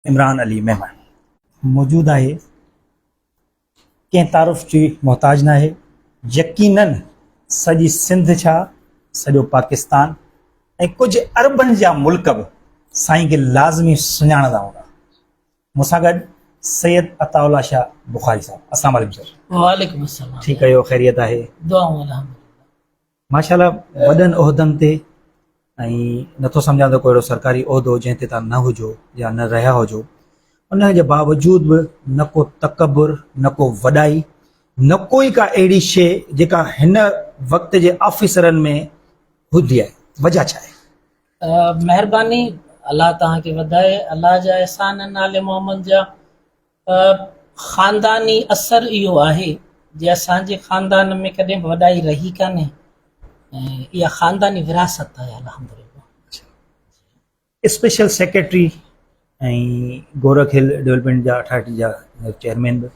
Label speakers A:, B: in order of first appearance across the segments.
A: इमरान अली मेहमान मौजूद है। कंहिं तारुफ़ जी मोहताज ना है। यकीनन सॼी सिंध छा सॼो पाकिस्तान ऐं कुझु अरबनि जा मुल्क बि साईं खे लाज़मी सुञाणंदा हूंदा। मूंसां गॾु सैयद अताउल्ला शाह बुखारी साहब। अस्सलाम वालेकुम सर।
B: वालेकुम अस्सलाम।
A: ठीकु आहियो? ख़ैरियत आहे?
B: दुआऊं अल्हम्दुलिल्लाह।
A: माशाल्लाह वॾनि उहिदनि ते ऐं नथो सम्झां त कोई अहिड़ो सरकारी उहिदो जंहिं ते तव्हां न हुजो या न रहिया हुजो, उन जे बावजूद बि न को तकबुर, न को वॾाई, न कोई का अहिड़ी शइ जेका हिन वक़्त जे ऑफिसरनि में हूंदी आहे। वजह छा आहे?
B: महिरबानी, अल्लाह तव्हांखे वधाए। अल्लाह जा एहसान नाले मोहम्मद जा ख़ानदानी असर इहो आहे जे असांजे ख़ानदान में कॾहिं वॾाई रही कान्हे ऐं इहा ख़ानदानी विरासत आहे अल्हम्दुलिल्लाह।
A: स्पेशल सेक्रेटरी ऐं गोरख हिल डेवलपमेंट जा अथॉरिटी जा चेयरमैन बि।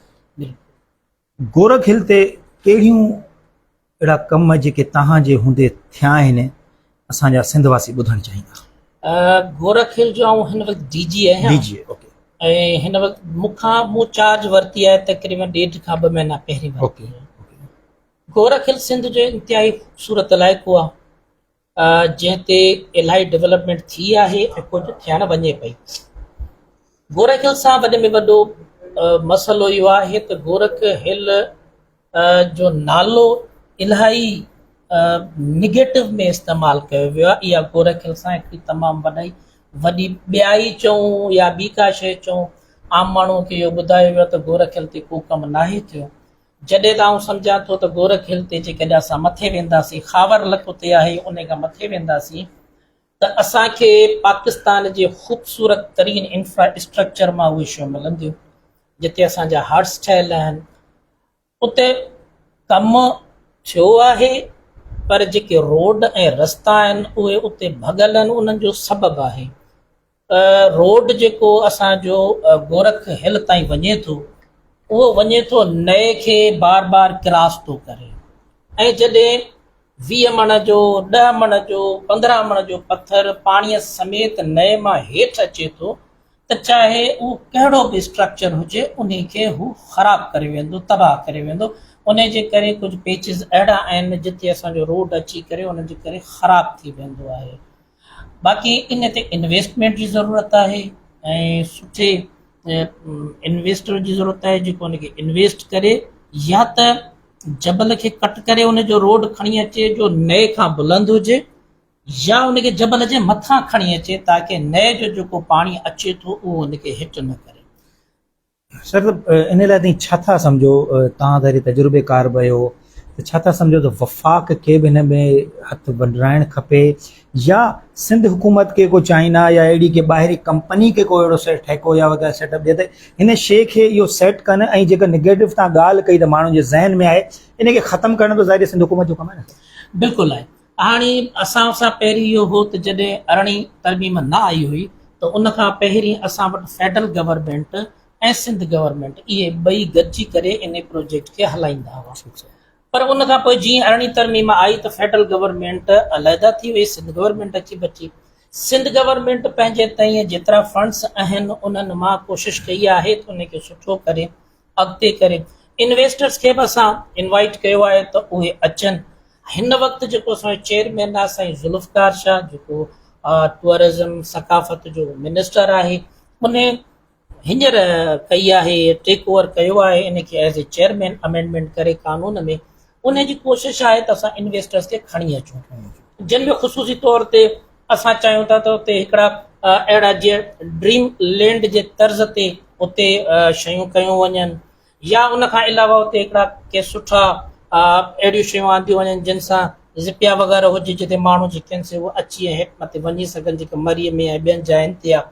A: गोरख हिल ते कहिड़ियूं अहिड़ा कम जेके तव्हांजे हूंदे थिया आहिनि असांजा सिंधवासी ॿुधणु चाहींदा?
B: गोरख हिल जो आऊं हिन वक़्तु डीजी आहियां।
A: DG, okay.
B: ऐं हिन वक़्तु मूं चार्ज वरिती आहे तक़रीबन 1.5 खां 2 महीना पहिरीं वरिती आहे। गोरख हिल सिंध जो इंतिहाई ख़ूबसूरत इलाइक़ो आहे जंहिं ते इलाही डेवलपमेंट थी आहे ऐं कुझु थियण वञे पई। गोरख हिल सां वॾे में वॾो मसइलो इहो आहे त गोरख हिल जो नालो इलाही निगेटिव में इस्तेमालु कयो वियो आहे। इहा गोरख हिल सां हिकिड़ी तमामु वॾी ॿियाई चऊं या ॿी का शइ चऊं, आम माण्हूअ खे इहो ॿुधायो वियो त गोरख हिल ते को कमु नाहे थियो। जॾहिं त आउं सम्झां थो त गोरख हिल ते जेकॾहिं असां मथे वेंदासीं, खावर लक उते आहे, उन खां मथे वेंदासीं त असांखे पाकिस्तान जे ख़ूबसूरत तरीन इंफ्रास्ट्रक्चर मां उहे शयूं मिलंदियूं। जिते असांजा हार्ट्स ठहियल आहिनि उते कमु थियो आहे, पर जेके रोड ऐं रस्ता आहिनि उहे उते भॻल आहिनि। उन्हनि जो सबबु आहे रोड जेको असांजो गोरख हिल ताईं वञे थो, उहो वञे थो नए खे बार बार क्रॉस थो करे। ऐं जॾहिं 20 मण जो, 10 मण जो, 15 मण जो पत्थर पाणीअ समेत नए मां हेठि अचे थो त चाहे उहो कहिड़ो बि स्ट्रक्चर हुजे उन खे हू ख़राबु करे वेंदो, तबाह करे वेंदो। उन जे करे कुझु पेचिस अहिड़ा आहिनि जिते असांजो रोड अची करे उन जे करे ख़राबु थी वेंदो आहे। बाक़ी इन ते इन्वेस्टमेंट जी ज़रूरत आहे ऐं सुठे इन्वेस्टर जी ज़रूरत आहे जेको उनखे इन्वेस्ट करे या त जबल खे कट करे उन जो रोड खणी अचे जो नए खां बुलंद हुजे, या उनखे जबल जे मथां खणी अचे ताकी नए जो जेको पाणी अचे थो उहो उनखे हिट न करे।
A: सर, इन लाइ तव्हां छा था सम्झो? तव्हां त तजुर्बेकार बि आहियो, त छा था सम्झो त वफ़ाक़ खे बि हिन में हथु वंडाइणु खपे, या सिंध हुकूमत खे को चाइना या अहिड़ी के ॿाहिरी कंपनी खे को अहिड़ो ठेको या वग़ैरह सेटअप ॾिए त हिन शइ खे इहो सेट कनि ऐं जेका निगेटिव तव्हां ॻाल्हि कई त माण्हुनि जे ज़हन में आहे इन खे ख़तमु करण त ज़ाहिर सिंध हुकूमत जो कमु आहे न?
B: बिल्कुलु आहे। हाणे असां सां पहिरीं इहो हो त जॾहिं अरिड़हीं तरमीम न आई हुई त उन खां पहिरीं असां वटि फेडरल गवर्नमेंट ऐं सिंध गवर्नमेंट इहे ॿई गॾिजी करे इन प्रोजेक्ट खे हलाईंदा हुआ। पर उन खां पोइ जीअं अरिड़हीं तरमीम आई त फेडरल गवर्नमेंट अलहदा थी वई, सिंध गवर्नमेंट अची बची। सिंध गवर्नमेंट पंहिंजे ताईं जेतिरा फंड्स आहिनि उन्हनि मां कोशिशि कई आहे त उनखे सुठो करे अॻिते करे। इन्वेस्टर्स खे बि असां इनवाइट कयो आहे त उहे अचनि। हिन वक़्तु जेको असांजो चेयरमैन आहे साईं ज़ुल्फ़कार शाह, जेको टूरिज़म सकाफ़त जो मिनिस्टर आहे, उन हींअर कई आहे, टेक ओवर कयो आहे इनखे एज़ ए चेयरमैन अमेंडमेंट करे कानून में। उन जी कोशिशि आहे त असां इन्वेस्टर्स खे खणी अचूं, जिन में ख़ुशूसी तौर ते असां चाहियूं था त उते हिकिड़ा अहिड़ा जीअं ड्रीम लैंड जे तर्ज़ ते उते शयूं कयूं वञनि, या उन खां अलावा उते हिकिड़ा के सुठा अहिड़ियूं शयूं आंदियूं वञनि जिन सां ज़िपिया वग़ैरह हुजे जिते माण्हू जेके आहिनि से उहे अची ऐं हेठि मथे वञी सघनि, जेके मरीअ में ऐं ॿियनि जाइनि ते आहे।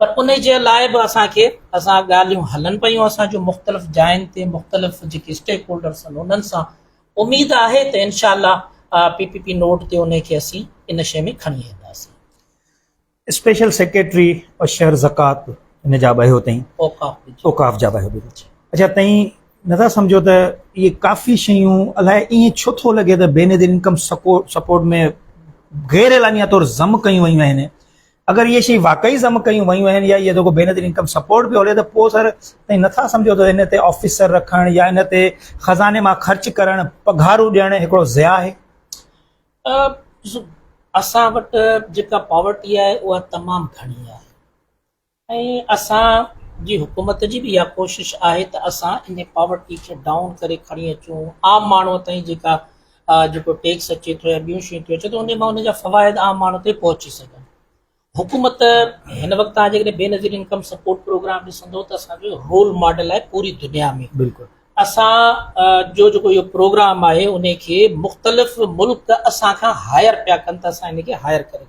B: पर उन जे लाइ बि असां ॻाल्हियूं हलनि पियूं असांजो मुख़्तलिफ़ जाइनि ते, मुख़्तलिफ़ जेके स्टेक होल्डर्स आहिनि उन्हनि सां। उमेद आहे त इनशाअल्लाह PPP नोट ते उनखे असीं इन शइ में खणी ईंदासीं।
A: स्पेशल सेक्रेटरी और शहर ज़कात इन जा बि आहियो अथई, औक़ाफ़ जा बि आहियो। अच्छा, तव्हीं नथा सम्झो त इहे काफ़ी शयूं अलाए ईअं छो थो लॻे त बेनज़ीर इनकम सपोर्ट में गैर एलानिया तौरु ज़म कयूं वयूं आहिनि अगरि इहे शयूं वाक़ई सम कयूं वयूं आहिनि या इहो जेको बेनज़ीर इनकम सपोर्ट पियो हले त पोइ सर तव्हां नथा सम्झो त इन ते ऑफिसर रखणु या इन ते ख़ज़ाने मां ख़र्च करणु पघारूं ॾियणु हिकिड़ो ज़िया आहे?
B: असां वटि जेका पॉवर्टी आहे उहा तमामु घणी आहे ऐं असांजी हुकूमत जी बि इहा कोशिशि आहे त असां इन पॉवर्टी खे डाउन करे खणी अचूं, आम माण्हूअ ताईं जेको टैक्स अचे थो या ॿियूं शयूं थियूं अचे थो उन मां उनजा फ़वाइद आम माण्हू ते पहुची सघनि। हुकूमत हिन वक़्तु तव्हां जेकॾहिं बेनज़ीर इनकम सपोर्ट प्रोग्राम ॾिसंदो त असांजो रोल मॉडल आहे पूरी दुनिया में।
A: बिल्कुलु
B: असां जो जेको इहो प्रोग्राम आहे उन खे मुख़्तलिफ़ मुल्क असां खां हायर पिया कनि त असां हिन खे हायर करे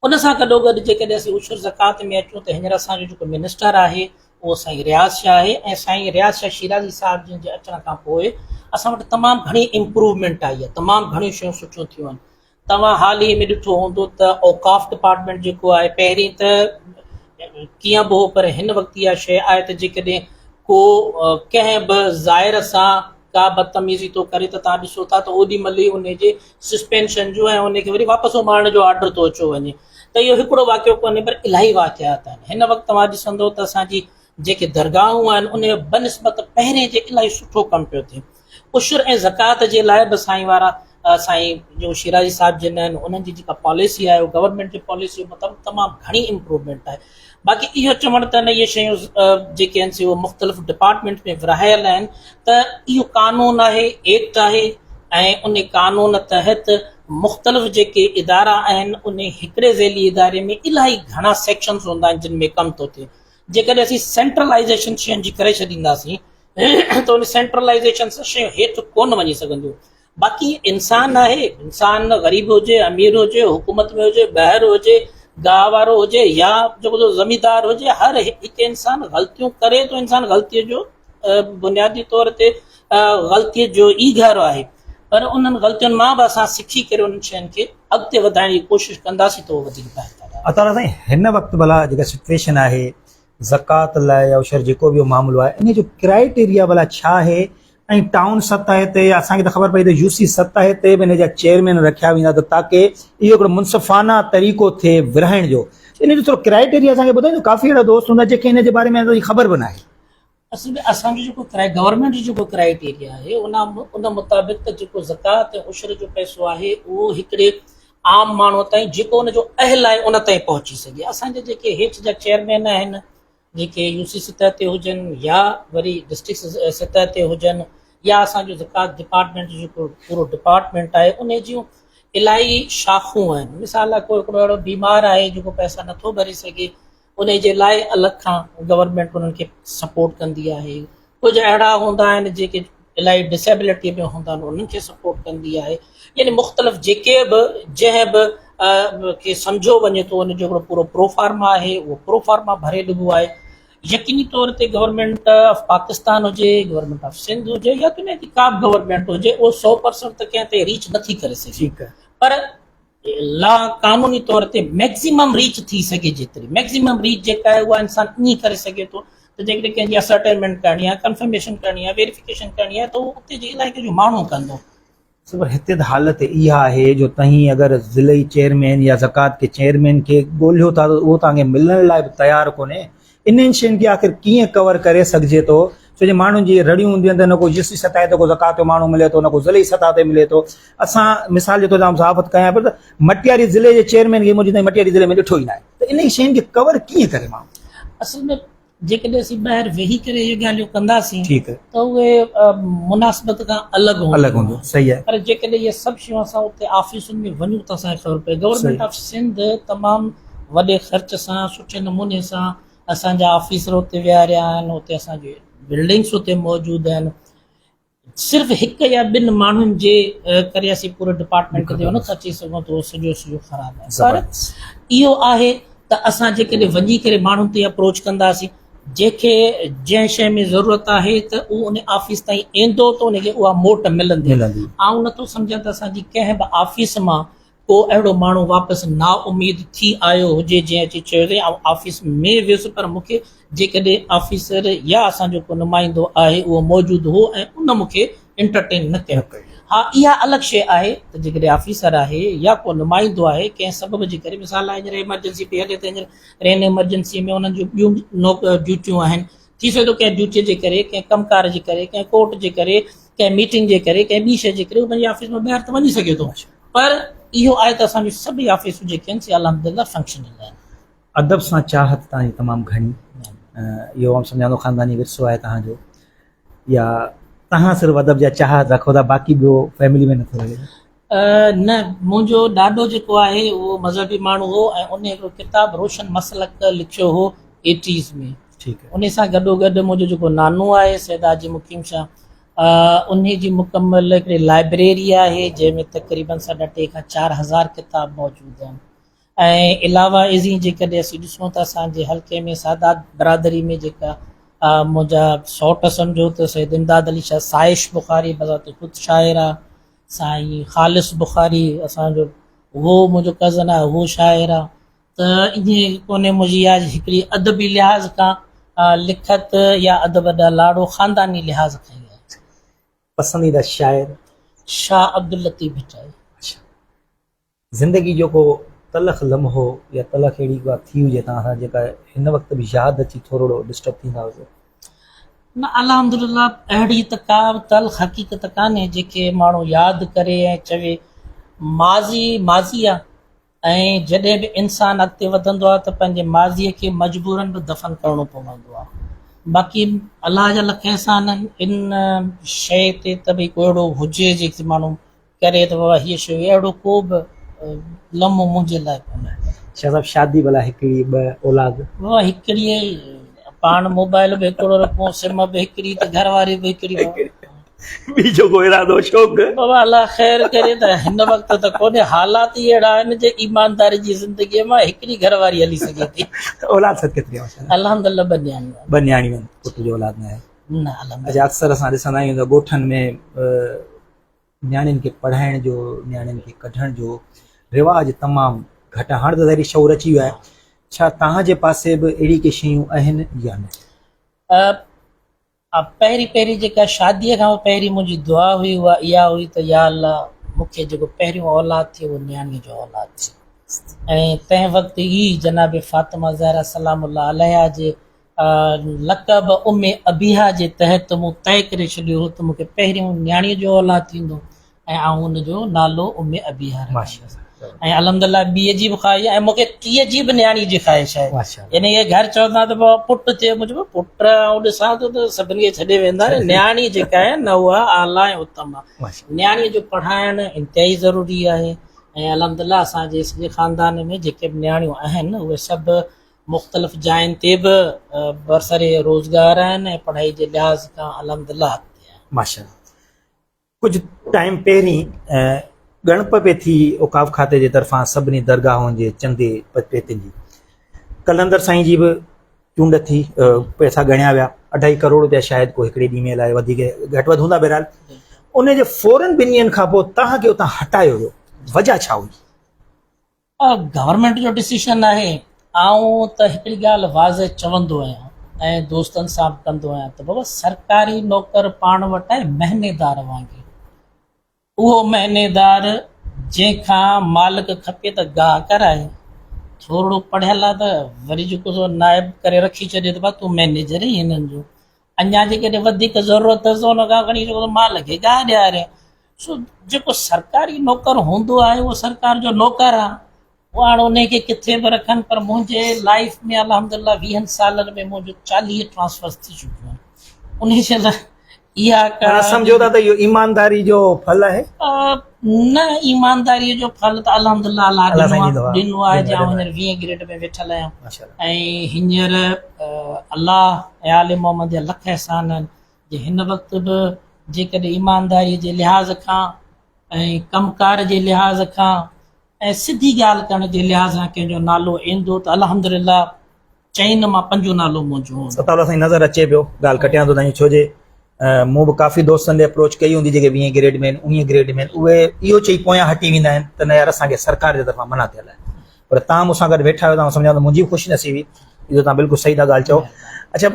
B: उन सां गॾोगॾु जेकॾहिं असीं उशुर ज़कात में अचूं त हींअर असांजो जेको मिनिस्टर आहे उहो साईं रियाज़ शाह आहे ऐं साईं रियाज़ शाह शिराज़ी साहिब जिन जे अचण खां पोइ असां वटि तमामु घणी इम्प्रूवमेंट आई आहे, तमामु घणियूं शयूं सुठियूं थियूं आहिनि। तव्हां हाल ई में ॾिठो हूंदो त औकाफ़ डिपार्टमेंट जेको आहे पहिरीं त कीअं बि हो पर हिन वक़्तु इहा शइ आहे त जेकॾहिं को कंहिं बि ज़ाहिर सां का बदतमीज़ी थो करे त तव्हां ॾिसो था त ओॾी महिल ई उनजे सस्पेंशन जो ऐं उनखे वरी वापसि उमारण जो ऑर्डर थो अचो वञे। त इहो हिकिड़ो वाक़ियो कोन्हे पर इलाही वाक़ियात आहिनि। हिन वक़्तु तव्हां ॾिसंदो त असांजी जेके दरगाहूं आहिनि उन बनिस्बत पहिरें जे इलाही सुठो कमु पियो थिए। उशुर ऐं ज़कात जे लाइ बि साईं वारा साईं जो शिराज़ी साहिब जिन आहिनि उन्हनि जी जेका पॉलिसी आहे उहा गवर्नमेंट जी पॉलिसी मतिलबु तमामु घणी इम्प्रूवमेंट आहे। बाक़ी इहो चवणु त न इहे शयूं जेके आहिनि से उहे मुख़्तलिफ़ डिपार्टमेंट में विरहायल आहिनि त इहो कानून आहे, एक्ट आहे ऐं उन कानून तहत मुख़्तलिफ़ जेके इदारा आहिनि उन हिकिड़े ज़ैली इदारे में इलाही घणा सेक्शन्स हूंदा आहिनि जिन में कमु थो थिए। जेकॾहिं असीं सेंट्रलाइज़ेशन शयुनि जी करे छॾींदासीं त उन सेंट्रलाइज़ेशन सां शयूं हेठि कोन वञी सघंदियूं। बाक़ी इंसान आहे, इंसान ग़रीब हुजे अमीर हुजे हुकूमत में हुजे ॿाहिरि हुजे गांव वारो हुजे या जेको ज़मींदार हुजे, हर हिकु इंसान ग़लतियूं करे थो। इंसान ग़लतीअ जो बुनियादी तौर ते ग़लतीअ जो ई घर आहे पर उन्हनि ग़लतियुनि मां बि असां सिखी करे उन्हनि शयुनि खे अॻिते वधाइण जी कोशिशि कंदासीं त उहो वधीक बहितर आहे।
A: अताला साईं हिन वक़्तु भला जेका सिचुएशन आहे ज़कात लाइ या उशर जेको बि मामिलो आहे इन जो क्राइटेरिया भला छा आहे ऐं टाउन सतह ते असांखे त ख़बर पई त यूसी सतह ते बि इन जा चेयरमैन रखिया वेंदा त ताकी इहो हिकिड़ो मुनसिफ़ाना तरीक़ो थिए विरहाइण जो। इन जो थोरो क्राइटेरिया असांखे ॿुधाईंदो? काफ़ी अहिड़ा दोस्त हूंदा जंहिंखे इन जे बारे में ख़बर बि न आहे।
B: असल में असांजो जेको गवर्नमेंट जो जेको क्राइटेरिया आहे उन मुताबिक़ त जेको ज़कात ऐं उशर जो पैसो आहे उहो हिकिड़े आम माण्हू ताईं जेको उनजो अहल आहे उन ताईं पहुची सघे। असांजे जेके हेठि जा चेयरमैन आहिनि जेके यूसी सतह ते हुजनि या वरी डिस्ट्रिक्ट सतह ते हुजनि या असांजो ज़कात डिपार्टमेंट जेको पूरो डिपार्टमेंट आहे उन जूं इलाही शाखूं आहिनि। मिसाल लाइ को हिकिड़ो अहिड़ो बीमार आहे जेको पैसा नथो भरे सघे उन जे लाइ अलॻि खां गवर्नमेंट उन्हनि खे सपोर्ट कंदी आहे। कुझु अहिड़ा हूंदा आहिनि जेके इलाही डिसेबिलिटी में हूंदा आहिनि उन्हनि खे सपोर्ट कंदी आहे। यानी मुख़्तलिफ़ जेके बि जंहिं बि खे सम्झो वञे थो उनजो हिकिड़ो पूरो प्रोफार्मा आहे उहो प्रोफार्मा भरे ॾिबो आहे। यकीनी तौर ते गवर्नमेंट ऑफ पाकिस्तान हुजे गवर्नमेंट ऑफ सिंध हुजे या दुनिया जी का बि गवर्नमेंट हुजे उहो 100% त कंहिं ते रीच नथी करे सघे पर ला कानूनी तौर ते मैक्सिमम रीच थी सघे जेतिरी मैक्सिमम रीच जेका आहे उहा इंसान ईअं करे सघे थो त जेकॾहिं कंहिंजी असरटेनमेंट करणी आहे कंफर्मेशन करणी आहे वेरिफिकेशन करणी आहे त उहो उते जे इलाइक़े जो माण्हू कंदो।
A: पर हिते त हालत इहा आहे जो तव्हीं अगरि ज़िले चेयरमैन या ज़कात के चेयरमैन खे ॻोल्हियो था त उहो तव्हांखे मिलण लाइ बि तयारु कोन्हे। इन्हनि शयुनि खे आख़िर कीअं कवर करे सघिजे थो? छो जो माण्हुनि जी रड़ियूं हूंदियूं आहिनि त न को यूसी सतह ते को ज़कात जो माण्हू मिले थो न को ज़िले सतह ते मिले थो। असां मिसाल जे तौर ते मुसाफ़त कयां पियो त मटियारी ज़िले जे चेयरमैन खे मुंहिंजी ताईं मटियारी ज़िले में ॾिठो ई न आहे त इन शयुनि खे कवर कीअं करे माण्हू?
B: असल में जेकॾहिं असीं ॿाहिरि वेही करे इहे ॻाल्हियूं कंदासीं
A: ठीकु
B: त उहे मुनासिबत खां अलॻि हूंदो।
A: सही आहे।
B: पर जेकॾहिं इहे सभु शयूं असां उते ऑफिसुनि में वञूं त असांखे ख़बर पए गवर्नमेंट ऑफ सिंध तमामु वॾे ख़र्च सां सुठे नमूने सां असांजा ऑफिसर उते विहारिया आहिनि। उते असांजी बिल्डिंग्स उते मौजूदु आहिनि। सिर्फ़ु हिकु या ॿिनि माण्हुनि जे करे असीं पूरे डिपार्टमेंट ते नथा अची सघूं त उहो सॼो ख़राबु आहे। पर इहो आहे त असां जेकॾहिं वञी करे माण्हुनि ते अप्रोच कंदासीं जंहिंखे जंहिं शइ में ज़रूरत आहे त उहो उन ऑफिस ताईं ईंदो त उनखे उहा मोट मिलंदी। आउं नथो सम्झां त असांजी कंहिं बि ऑफिस मां को अहिड़ो माण्हू वापसि ना उमेद थी आयो हुजे जंहिं अची चयो ऑफिस में वियुसि पर मूंखे जेकॾहिं ऑफिसर या असांजो को नुमाइंदो आहे उहो मौजूदु हो ऐं उन मूंखे एंटरटेन न कयो। हाँ, इहा अलॻि शइ आहे त जेकॾहिं ऑफिसर आहे या को नुमाइंदो आहे कंहिं सबब जे करे, मिसाल आहे हींअर इमरजेंसी पई हले त हींअर रेन इमरजेंसी में उन्हनि जूं ॿियूं ड्यूटियूं आहिनि, थी सघे थो कंहिं ड्यूटीअ जे करे, कंहिं कमकार जे करे, कंहिं कोर्ट जे करे, कंहिं मीटिंग जे करे, कंहिं ॿी शइ जे करे उहो पंहिंजी ऑफिस में ॿाहिरि त वञी सघे थो, पर इहो आहे त असांजूं सभई ऑफिसूं जेके आहिनि से अलहमदिल्ला फंक्शनल आहिनि।
A: अदब सां चाहत तव्हांजी तमामु घणी, इहो आउं सम्झां थो ख़ानदानी विरसो आहे तव्हांजो, या तव्हां सिर्फ़ु अदब जा चाहत रखो था, बाक़ी ॿियो फैमिली में नथो लॻे?
B: न, मुंहिंजो ॾाॾो जेको आहे उहो मज़हबी माण्हू हो ऐं उन हिकिड़ो किताबु रोशन मसलक लिखियो हो 80s में।
A: ठीकु आहे।
B: उन सां गॾोगॾु मुंहिंजो जेको नानो आहे सैयद हाजी मुकीम शाह, उन जी मुकमल हिकिड़ी लाइब्रेरी आहे जंहिंमें तक़रीबन 3.5 खां 4,000 किताब मौजूदु आहिनि। ऐं अलावा इज़ी जेकॾहिं असीं ॾिसूं त असांजे हल्के में सादात बरादरी में जेका मुंहिंजा सौट सम्झो त सैयद इमदाद अली शाह साइश बुखारी बज़ात ख़ुदि शाइर आहे, साईं ख़ालिस बुखारी असांजो उहो मुंहिंजो कज़न आहे, उहो शाइर आहे। त ईअं कोन्हे मुंहिंजी इहा हिकिड़ी अदबी लिहाज़ खां लिखत या अदब ॾा लाड़ो ख़ानदानी लिहाज़ खां ई आहे।
A: पसंदीदा शाइर?
B: शाह अब्दुल लतीफ़ भटाई।
A: अच्छा, ज़िंदगी जो को तलख़ लम्हो या तलख़ अहिड़ी का थी हुजे तव्हां सां जेका हिन वक़्तु बि यादि अची थोरो डिस्टर्ब थींदा हुजे?
B: न, अल्हम्दुलिल्लाह अहिड़ी त का तलख़ हक़ीक़त कान्हे जेके माण्हू यादि करे ऐं चवे माज़ी आहे। ऐं जॾहिं बि इंसानु अॻिते वधंदो आहे त पंहिंजे माज़ीअ खे मजबूरन बि दफ़न करिणो पवंदो आहे। बाक़ी अलाह जा लख एहसान आहिनि इन शइ ते त भई को अहिड़ो हुजे जेके माण्हू करे त बाबा हीअ शइ, अहिड़ो को बि लम्हो मुंहिंजे लाइ कोन्हे।
A: शाह साहब, शादी भला हिकिड़ी ॿ औलाद?
B: बाबा हिकिड़ी, पाण मोबाइल बि हिकिड़ो रखूं, सिम बि हिकिड़ी, त घर वारी बि हिकिड़ी।
A: बीजो को इरादो शौक़?
B: बाबा अल्लाह ख़ैर करे त हिन वक़्तु त कोन्हे, हालात ई अहिड़ा आहिनि जे ईमानदारी जी ज़िंदगीअ मां हिकिड़ी घर वारी हली सघे थी।
A: औलाद सद केतिरी आहे?
B: अल्हम्दुलिल्लाह 2 न्याणियूं।
A: 2 न्याणियूं आहिनि, पुट जो औलाद न आहे?
B: न, अल्हम्दुलिल्लाह।
A: अच्छा, अक्सर असां ॾिसंदा आहियूं त ॻोठनि में न्याणियुनि खे पढ़ाइण जो, न्याणियुनि खे कढण जो रिवाज तमामु घटि आहे। हाणे त ज़ाहिरी शौर अची वियो आहे, छा तव्हांजे पासे बि अहिड़ी के शयूं आहिनि या न?
B: पहिरीं जेका शादीअ खां पहिरीं मुंहिंजी दुआ हुई उहा इहा हुई त या अल्लाह मूंखे जेको पहिरियों औलाद थियो उहो न्याणीअ जो औलाद थियो। ऐं तंहिं वक़्तु ई जनाब फ़ातिमा ज़हरा सलामुल्लाह अलैहा जे लक़ब उम्मे अबीहा जे तहत मूं तय करे छॾियो हो त मूंखे पहिरियों न्याणीअ जो औलाद थींदो ऐं आउं हुनजो नालो उम्मे अबीहा रखंदुसि। ऐं अल्हम्दुलिल्लाह ॿीअ जी बि ख़्वाहिश आहे ऐं मूंखे 30 जी बि न्याणी जी ख़्वाहिश आहे। यानी इहे घर चवंदा त बाबा पुटु थिए, मुंहिंजो पुट ऐं ॾिसां थो त सभिनी खे छॾे वेंदा, न्याणी जेका आहे न उहा आला ऐं उत्तम आहे। न्याणीअ जो पढ़ाइणु इंतिहाई ज़रूरी आहे ऐं अल्हम्दुलिल्लाह असांजे सॼे ख़ानदान में जेके बि न्याणियूं आहिनि उहे सभु मुख़्तलिफ़ जायुनि ते बि बरसरे रोज़गार आहिनि ऐं पढ़ाई जे लिहाज़ खां अल्हम्दुलिल्लाह
A: माशाअल्लाह। कुझु टाइम पहिरीं गणप पे थी औकाफ़ खाते जे तरफ़ां सभिनी दरगाहुनि जे चंदे पेतिनि जी, कलंदर साईं जी बि चूंड थी, पैसा ॻणिया विया, 2.5 करोड़ रुपया शायदि को हिकिड़े ॾींहं में लाइ, वधीक घटि वधि हूंदा बहरहाल। उन जे फौरन 2 ॾींहंनि खां पोइ तव्हांखे उतां हटायो वियो, वजह छा हुई?
B: गवर्नमेंट जो डिसीशन आहे। आऊं त हिकिड़ी ॻाल्हि वाज़ह चवंदो आहियां ऐं दोस्तनि सां बि कंदो आहियां त बाबा सरकारी नौकर पाण वटि आहे महीनेदार वांगुरु। उहो महीनेदार जंहिंखां मालिक खपे त गाह कराए, थोरो पढ़ियल आहे त वरी जेको सो नाइब करे रखी छॾे त भाउ तूं मैनेजर ई हिननि जो, अञा जेकॾहिं वधीक ज़रूरत अथसि उन खां खणी जेको मालिक खे गाह ॾियारे। सो जेको सरकारी नौकर हूंदो आहे उहो सरकार जो नौकर आहे, उहो हाणे उन खे किथे बि रखनि। पर मुंहिंजे लाइफ में अल्हम्दुलिल्लाह 20 सालनि में मुंहिंजो 40 ट्रांसफर्स थी चुकियो आहे। उन जे लाइ इहा
A: सम्झो था त इहो ईमानदारी जो फल आहे?
B: न, ईमानदारीअ जो फल त अल्हम्दुलिल्लाह अल्लाह ॾिनो आहे। जे आउं हींअर 20 ग्रेड में वेठल आहियां ऐं हींअर अल्लाह ऐं आले मोहम्मद जा लख एहसान आहिनि जे हिन वक़्तु बि जेकॾहिं ईमानदारीअ जे लिहाज़ खां ऐं कमकार जे लिहाज़ खां ऐं सिधी ॻाल्हि करण जे लिहाज़ सां कंहिंजो नालो ईंदो त अल्हम्दुलिल्लाह 4 मां 5 नालो मुंहिंजो हूंदो।
A: अताला साईं नज़र अचे पियो, ॻाल्हि कटियां थो तव्हांजी, छो जे मूं बि काफ़ी दोस्तनि खे अप्रोच कई हूंदी जेके 20 ग्रेड में आहिनि, 19 ग्रेड में आहिनि, उहे इहो चई पोयां हटी वेंदा आहिनि त न यार असांखे सरकार जे तरफ़ां मना थियल आहे। पर तव्हां मूंसां गॾु वेठा आहियो, तव्हां सम्झा त मुंहिंजी ख़ुशि नसीबी इहो तव्हां बिल्कुलु सही था ॻाल्हि चओ। अच्छा,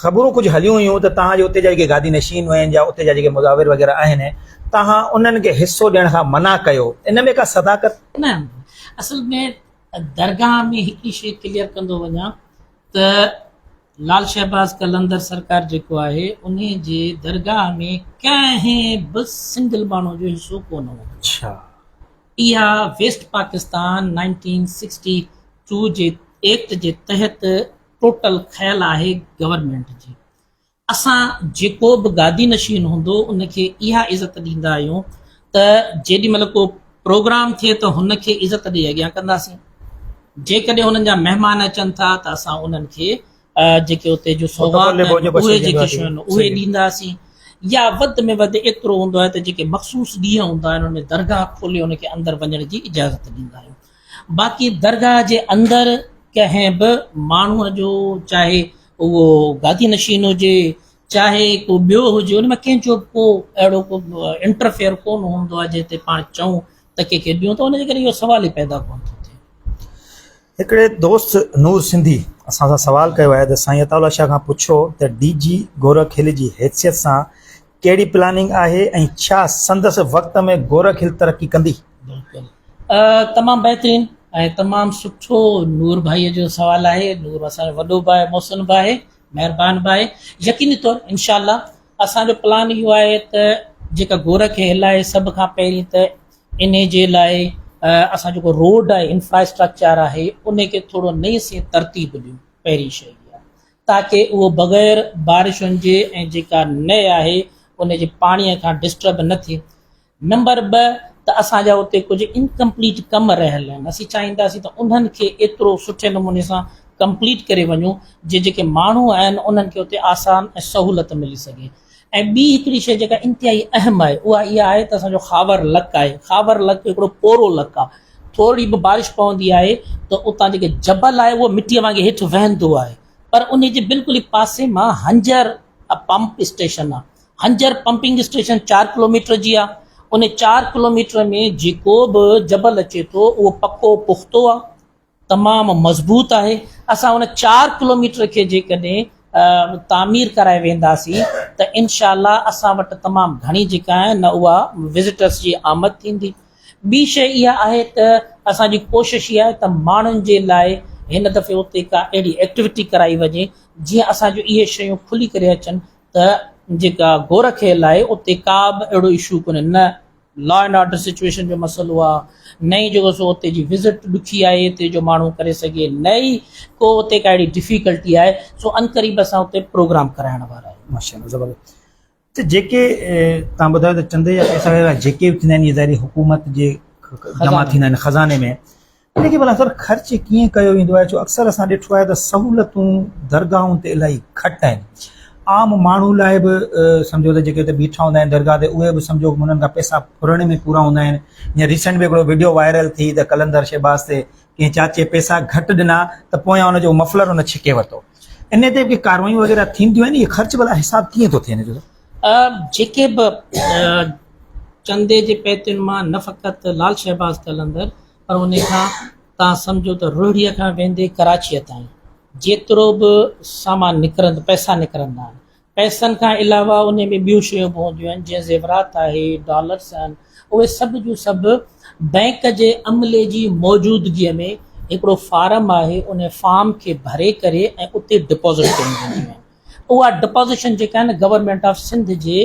A: ख़बरूं कुझु हलियूं हुयूं त तव्हांजे उते जा जेके गादी नशीन आहिनि या उते जा जेके मुज़ाविर वग़ैरह आहिनि तव्हां उन्हनि खे हिसो ॾियण खां मना कयो, इन में का सदाकत?
B: न, असल में दरगाह में हिकिड़ी शइ क्लियर कंदो वञा त लाल शहबाज कलंदर सरकार जेको आहे उन जे दरगाह में कंहिं बि सिंगल माण्हू जो हिसो कोन हो।
A: अच्छा,
B: इहा वेस्ट पाकिस्तान 1962 जे एक्ट जे तहत टोटल ख़्याल आहे गवर्नमेंट जी। असां जेको बि गादी नशीन हूंदो उनखे इहा इज़त ॾींदा आहियूं त जेॾी महिल को प्रोग्राम थिए त हुनखे इज़त ॾेई अॻियां कंदासीं। जेकॾहिं हुननि जा महिमान अचनि था त असां उन्हनि खे जेके उते जो सौगात उहे जेके शयूं आहिनि उहे ॾींदासीं, या वधि में वधि एतिरो हूंदो आहे त जेके मख़सूस ॾींहं हूंदा आहिनि उनमें दरगाह खोले उनखे अंदरि वञण जी इजाज़त ॾींदा आहियूं। बाक़ी दरगाह जे अंदरि कंहिं बि माण्हूअ जो, चाहे उहो गादी नशीन हुजे चाहे को ॿियो हुजे, उन में कंहिंजो को अहिड़ो को इंटरफेयर कोन हूंदो आहे जिते पाण चऊं त कंहिंखे ॾियूं, त उनजे करे इहो सवाल ई पैदा कोन थो थिए।
A: हिकिड़े दोस्त नूर सिंधी असां सां सवाल कयो आहे त साईं अताउल्ला शाह खां पुछो त DG गोरख हिल जी हैसियत सां कहिड़ी प्लानिंग आहे ऐं छा संदसि वक़्त में गोरख हिल तरक़ी कंदी?
B: बिल्कुलु, तमामु बहितरीनु ऐं तमामु सुठो नूर भाईअ जो सवाल आहे। नूर असांजो वॾो भाउ मोहसिन भाउ आहे, महिरबानी भाउ आहे। यकीनी तौरु इनशाअल्लाह असांजो प्लान इहो आहे त जेका गोरख हिल आहे सभ खां पहिरीं त इन जे लाइ असां जेको रोड आहे, इंफ्रास्ट्रक्चर आहे, उनखे थोरो नई से तरतीब ॾियूं। पहिरीं शइ इहा ताकी उहो बग़ैर बारिशुनि जे ऐं जेका नए आहे उन जे पाणीअ खां डिस्टर्ब न थिए। नंबर 2 त असांजा उते कुझु इनकम्पलीट कम रहियल आहिनि, असीं चाहींदासीं त उन्हनि खे एतिरो सुठे नमूने सां कंप्लीट करे वञूं जे जेके माण्हू आहिनि उन्हनि खे उते आसान ऐं सहूलियत मिली सघे। ऐं ॿी हिकिड़ी शइ जेका इंतिहाई अहम आहे उहा इहा आहे त असांजो खावर लक आहे। खावर लक हिकिड़ो पोरो लक आहे, थोरी बि बारिश पवंदी आहे त उतां जेके जबल आहे उहो मिटीअ वांगुरु हेठि वहंदो आहे, पर उन जे बिल्कुलु ई पासे मां हंजर पंप स्टेशन आहे। हंजर पंपिंग स्टेशन 4 किलोमीटर जी आहे। उन 4 किलोमीटर में जेको बि जबल अचे थो उहो पको पुख़्तो आहे, तमामु मज़बूत आहे। असां उन 4 किलोमीटर खे जेकॾहिं तामीर कराए वेंदासीं त इनशाअल्लाह असां वटि तमामु घणी जेका आहे न उहा विज़िटर्स जी आमद थींदी। ॿी शइ इहा आहे त असांजी कोशिशि इहा आहे त माण्हुनि जे लाइ हिन दफ़े उते का अहिड़ी एक्टिविटी कराई वञे जीअं असांजो इहे शयूं खुली करे अचनि त जेका गोरख हिल आहे उते का बि अहिड़ो इशू कोन्हे, न लॉ एंड ऑर्डर सिचुएशन जो मसइलो आहे, न ई जेको सो उते जी विज़िट ॾुखी आहे हिते जो माण्हू करे सघे, न ई को उते का अहिड़ी डिफिकल्टी आहे। सो अनक़रीब असां उते प्रोग्राम कराइण वारा आहियूं।
A: माशाअल्लाह, ज़बरदस्त। त जेके तव्हां ॿुधायो त चंदे जा पैसा जेके बि थींदा आहिनि इहे ज़ाहिरी हुकूमत जे जमा थींदा आहिनि खज़ाने में, इनखे भला सर ख़र्च कीअं कयो वेंदो आहे? छो अक्सर असां ॾिठो आहे त सहूलियतूं दरगाहूं ते इलाही घटि आहिनि। आम माण्हू लाइ बि सम्झो त जेके हुते बीठा हूंदा आहिनि दरगाह ते उहे बि सम्झो उन्हनि खां पैसा फुरण में पूरा हूंदा आहिनि। या रिसेंट में हिकिड़ो वीडियो वायरल थी त कलंदर शहबाज़ ते कंहिं चाचे पैसा घटि ॾिना त पोयां हुनजो मफलर हुन छिके वरितो। इन ते बि कार्रवायूं वग़ैरह थींदियूं आहिनि। इहे ख़र्च भला हिसाब कीअं थो थिए हिन जो?
B: जेके बि चंदे जे पैतुनि मां न फ़क़ति लाल शहबाज़ कलंदर, पर उन खां तव्हां सम्झो त रोहड़ीअ खां वेंदे कराचीअ ताईं जेतिरो बि सामान निकिरंदो, पैसा निकिरंदा आहिनि, पैसनि खां अलावा उन में ॿियूं शयूं बि हूंदियूं आहिनि जीअं ज़ेवरात आहे, डॉलर्स आहिनि, उहे सभु जूं सभु बैंक जे अमले जी मौजूदगीअ में हिकिड़ो फार्म आहे, उन फार्म खे भरे करे ऐं उते डिपॉज़िट कयूं वेंदियूं आहिनि। उहा डिपॉज़िशन जेका आहे न गवर्नमेंट ऑफ सिंध जे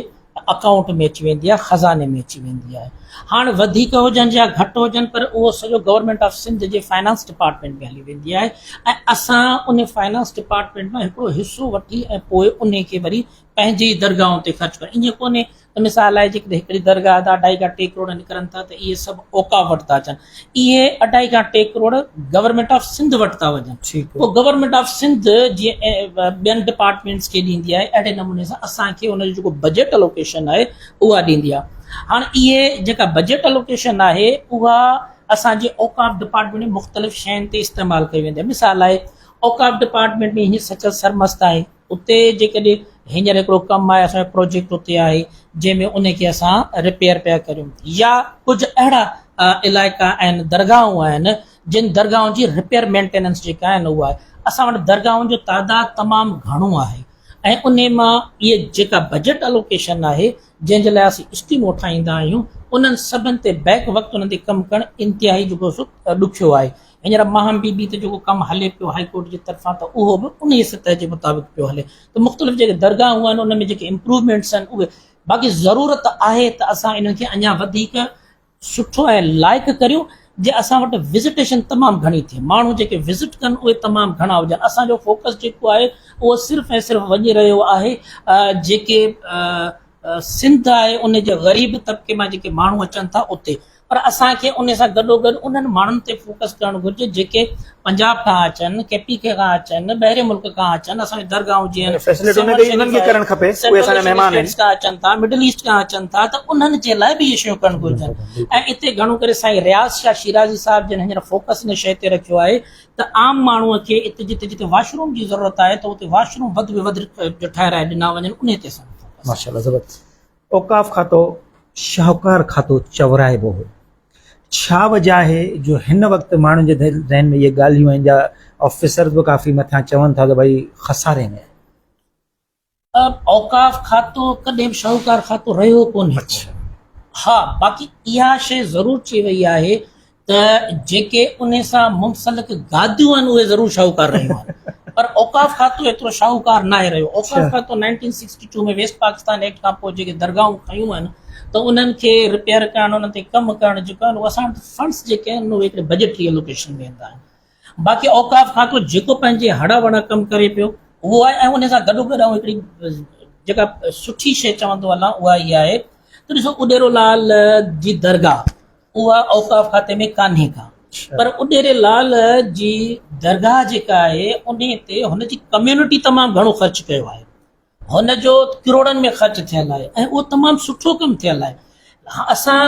B: अकाउंट में अची वेंदी आहे, ख़ज़ाने में अची वेंदी आहे। हाणे वधीक हुजनि या घटि हुजनि, पर उहो सॼो गवर्नमेंट ऑफ सिंध जे फाइनेंस डिपार्टमेंट में हली वेंदी आहे ऐं असां उन फाइनेंस डिपार्टमेंट मां हिकिड़ो हिसो वठी ऐं पोइ उन खे वरी पंहिंजी दरगाहुनि ते ख़र्चु करणु। ईअं कोन्हे त मिसाल आहे जेकॾहिं हिकिड़ी दरगाह था 2.5 खां 3 करोड़ निकिरनि था त इहे सभु औकाफ़ वटि था अचनि। इहे 2.5 खां 3 करोड़ गवर्नमेंट ऑफ सिंध वटि था वञनि। पोइ गवर्नमेंट ऑफ सिंध जीअं ॿियनि डिपार्टमेंट्स खे ॾींदी आहे, अहिड़े नमूने सां असांखे उनजो जेको बजट अलोकेशन आहे उहा ॾींदी आहे। हाणे इहे जेका बजट अलोकेशन आहे उहा असांजे औकाफ़ डिपार्टमेंट में मुख़्तलिफ़ शयुनि ते इस्तेमालु कई वेंदी आहे। मिसाल आहे औकाफ़ डिपार्टमेंट में हीअं सचल सरमस्त आहे, उते जेकॾहिं हींअर हिकिड़ो कमु आहे, असांजो प्रोजेक्ट उते आहे जंहिंमें उनखे असां रिपेयर पिया करियूं, या कुझु अहिड़ा इलाइक़ा आहिनि, दरगाहूं आहिनि जिन दरगाहुनि जी रिपेयर मेंटेनेंस जेका आहिनि उहा आहे। असां वटि दरगाहुनि जो तादाद तमामु घणो आहे ऐं उन मां इहे जेका बजट अलोकेशन आहे जंहिंजे लाइ असीं स्कीमूं ठाहींदा आहियूं उन्हनि सभिनि ते बैक वक़्तु उन्हनि ते कमु करणु इंतिहाई जेको ॾुखियो आहे। हींअर माहम बीबी ते जेको कमु हले पियो हाई कोर्ट जे तरफ़ां त उहो बि उन सतह जे मुताबिक़ पियो हले। त मुख़्तलिफ़ जेके दरगाहूं आहिनि उन में जेके इम्प्रूवमेंट्स आहिनि उहे बाक़ी ज़रूरत आहे त असां इन्हनि खे अञा वधीक सुठो ऐं लाइक़ु करियूं जे असां वटि विज़िटेशन तमामु घणी थिए, माण्हू जेके विज़िट कनि उहे तमामु घणा हुजनि। असांजो फोकस जेको आहे उहो सिर्फ़ु ऐं सिर्फ़ु वञी रहियो आहे जेके सिंध आहे उन जे ग़रीब तबिके मां जेके माण्हू अचनि था उते, पर असांखे उन सां गॾोगॾु उन्हनि माण्हुनि ते फोकस करणु घुरिजे जेके पंजाब खां अचनि, केपी खां अचनि, ॿाहिरि मुल्क खां अचनि। असांजी दरगाहूं जीअं अचनि था, मिडल ईस्ट खां अचनि था, त उन्हनि जे लाइ बि इहे शयूं करणु घुरिजनि। ऐं हिते घणो करे साईं रियाज़ शाह शिराज़ी साहिब जिन हींअर फोकस हिन शइ ते रखियो आहे त आम माण्हूअ खे हिते जिते जिते वॉशरूम जी ज़रूरत आहे त उते वॉशरूम वधि में वधि ठाहिराए ॾिना वञनि, उन ते
A: माशाअल्लाह ज़बरदस्त। औकाफ़ खातो शाहूकार खातो चवराइबो हो, छा वजह आहे जो हिन वक़्तु माण्हुनि जे ज़हन में इहे ॻाल्हियूं आहिनि, जा ऑफिसर बि काफ़ी मथां चवनि था त भई खसारे में
B: औकाफ़ खातो कॾहिं बि शाहूकार खातो रहियो कोन्हे। हा, बाक़ी इहा शइ ज़रूरु चई वई आहे त जेके उन सां मुंसलिक गादियूं आहिनि उहे ज़रूरु शाहूकार रहियूं आहिनि, पर औकाफ़ खातो एतिरो शाहूकार न आहे रहियो। औकाफ़ खातो 1962 में वेस्ट पाकिस्तान एक्ट खां पोइ जेके दरगाहूं खयूं आहिनि त उन्हनि खे रिपेयर करणु, उन्हनि ते कमु करणु जेको आहे असां वटि फंड्स जेके आहिनि उहे हिकिड़े बजटरी एलोकेशन में वेंदा आहिनि। बाक़ी औकाफ़ खातो जेको पंहिंजे हड़ वड़ कमु करे पियो उहो आहे। ऐं उन सां गॾोगॾु ऐं हिकिड़ी जेका सुठी शइ चवंदो हलां उहा इहा आहे त ॾिसो उॾेरो लाल जी दरगाह उहा औकाफ़ खाते में कान्हे का, पर उॾेरे लाल जी दरगाह जेका आहे उन ते हुनजी कम्यूनिटी तमामु घणो ख़र्चु कयो आहे, हुन जो किरोड़नि में ख़र्चु थियल आहे ऐं उहो तमामु सुठो कमु थियल आहे। असां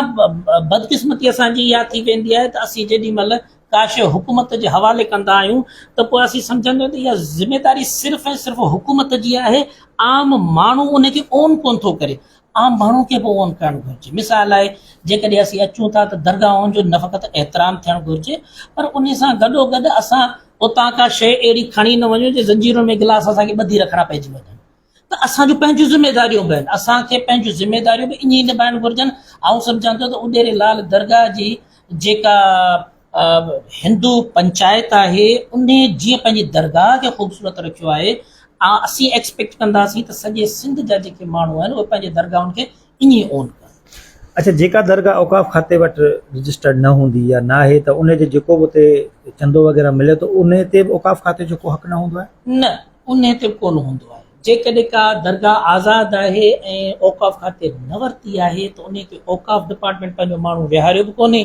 B: बदकिस्मती असांजी इहा थी वेंदी आहे त असीं जेॾी महिल का शइ हुकूमत जे हवाले कंदा आहियूं त पोइ असीं सम्झंदा आहियूं त इहा ज़िमेदारी सिर्फ़ु ऐं सिर्फ़ु हुकूमत जी आहे, आम माण्हू उनखे ओन कोन थो करे, आम माण्हू खे बि ओन करणु घुरिजे। मिसाल आहे जेकॾहिं असीं अचूं था त दरगाहुनि जो न फ़क़ति एतिराम थियणु घुरिजे, पर उन सां गॾोगॾु असां उतां का शइ अहिड़ी खणी न वञूं जे ज़ंजीरुनि में गिलास असांखे ॿधी रखणा पइजी वञनि। त असांजूं पंहिंजूं ज़िमेदारियूं बि आहिनि, असांखे पंहिंजूं ज़िमेदारियूं बि ईअं ई निभाइणु घुरिजनि। ऐं सम्झां थो त उॾेरे लाल दरगाह जी जेका हिंदू पंचायत आहे उन जीअं पंहिंजी दरगाह खे ख़ूबसूरत रखियो आहे, असीं एक्सपेक्ट कंदासीं त सॼे सिंध जा जेके माण्हू आहिनि उहे पंहिंजे दरगाहुनि खे ईअं ओन कनि।
A: अच्छा, जेका दरगाह औकाफ़ खाते वटि रजिस्टर्ड न हूंदी या न आहे त उन जो जेको बि उते चंदो वग़ैरह मिले थो उन ते बि औकाफ़ खाते जो को हक़ न हूंदो आहे?
B: न, उन ते कोन हूंदो आहे। जेकॾहिं का दरगाह आज़ादु आहे ऐं औकाफ़ खाते न वरिती आहे त उन खे औकाफ़ डिपार्टमेंट पंहिंजो माण्हू विहारियो बि कोन्हे।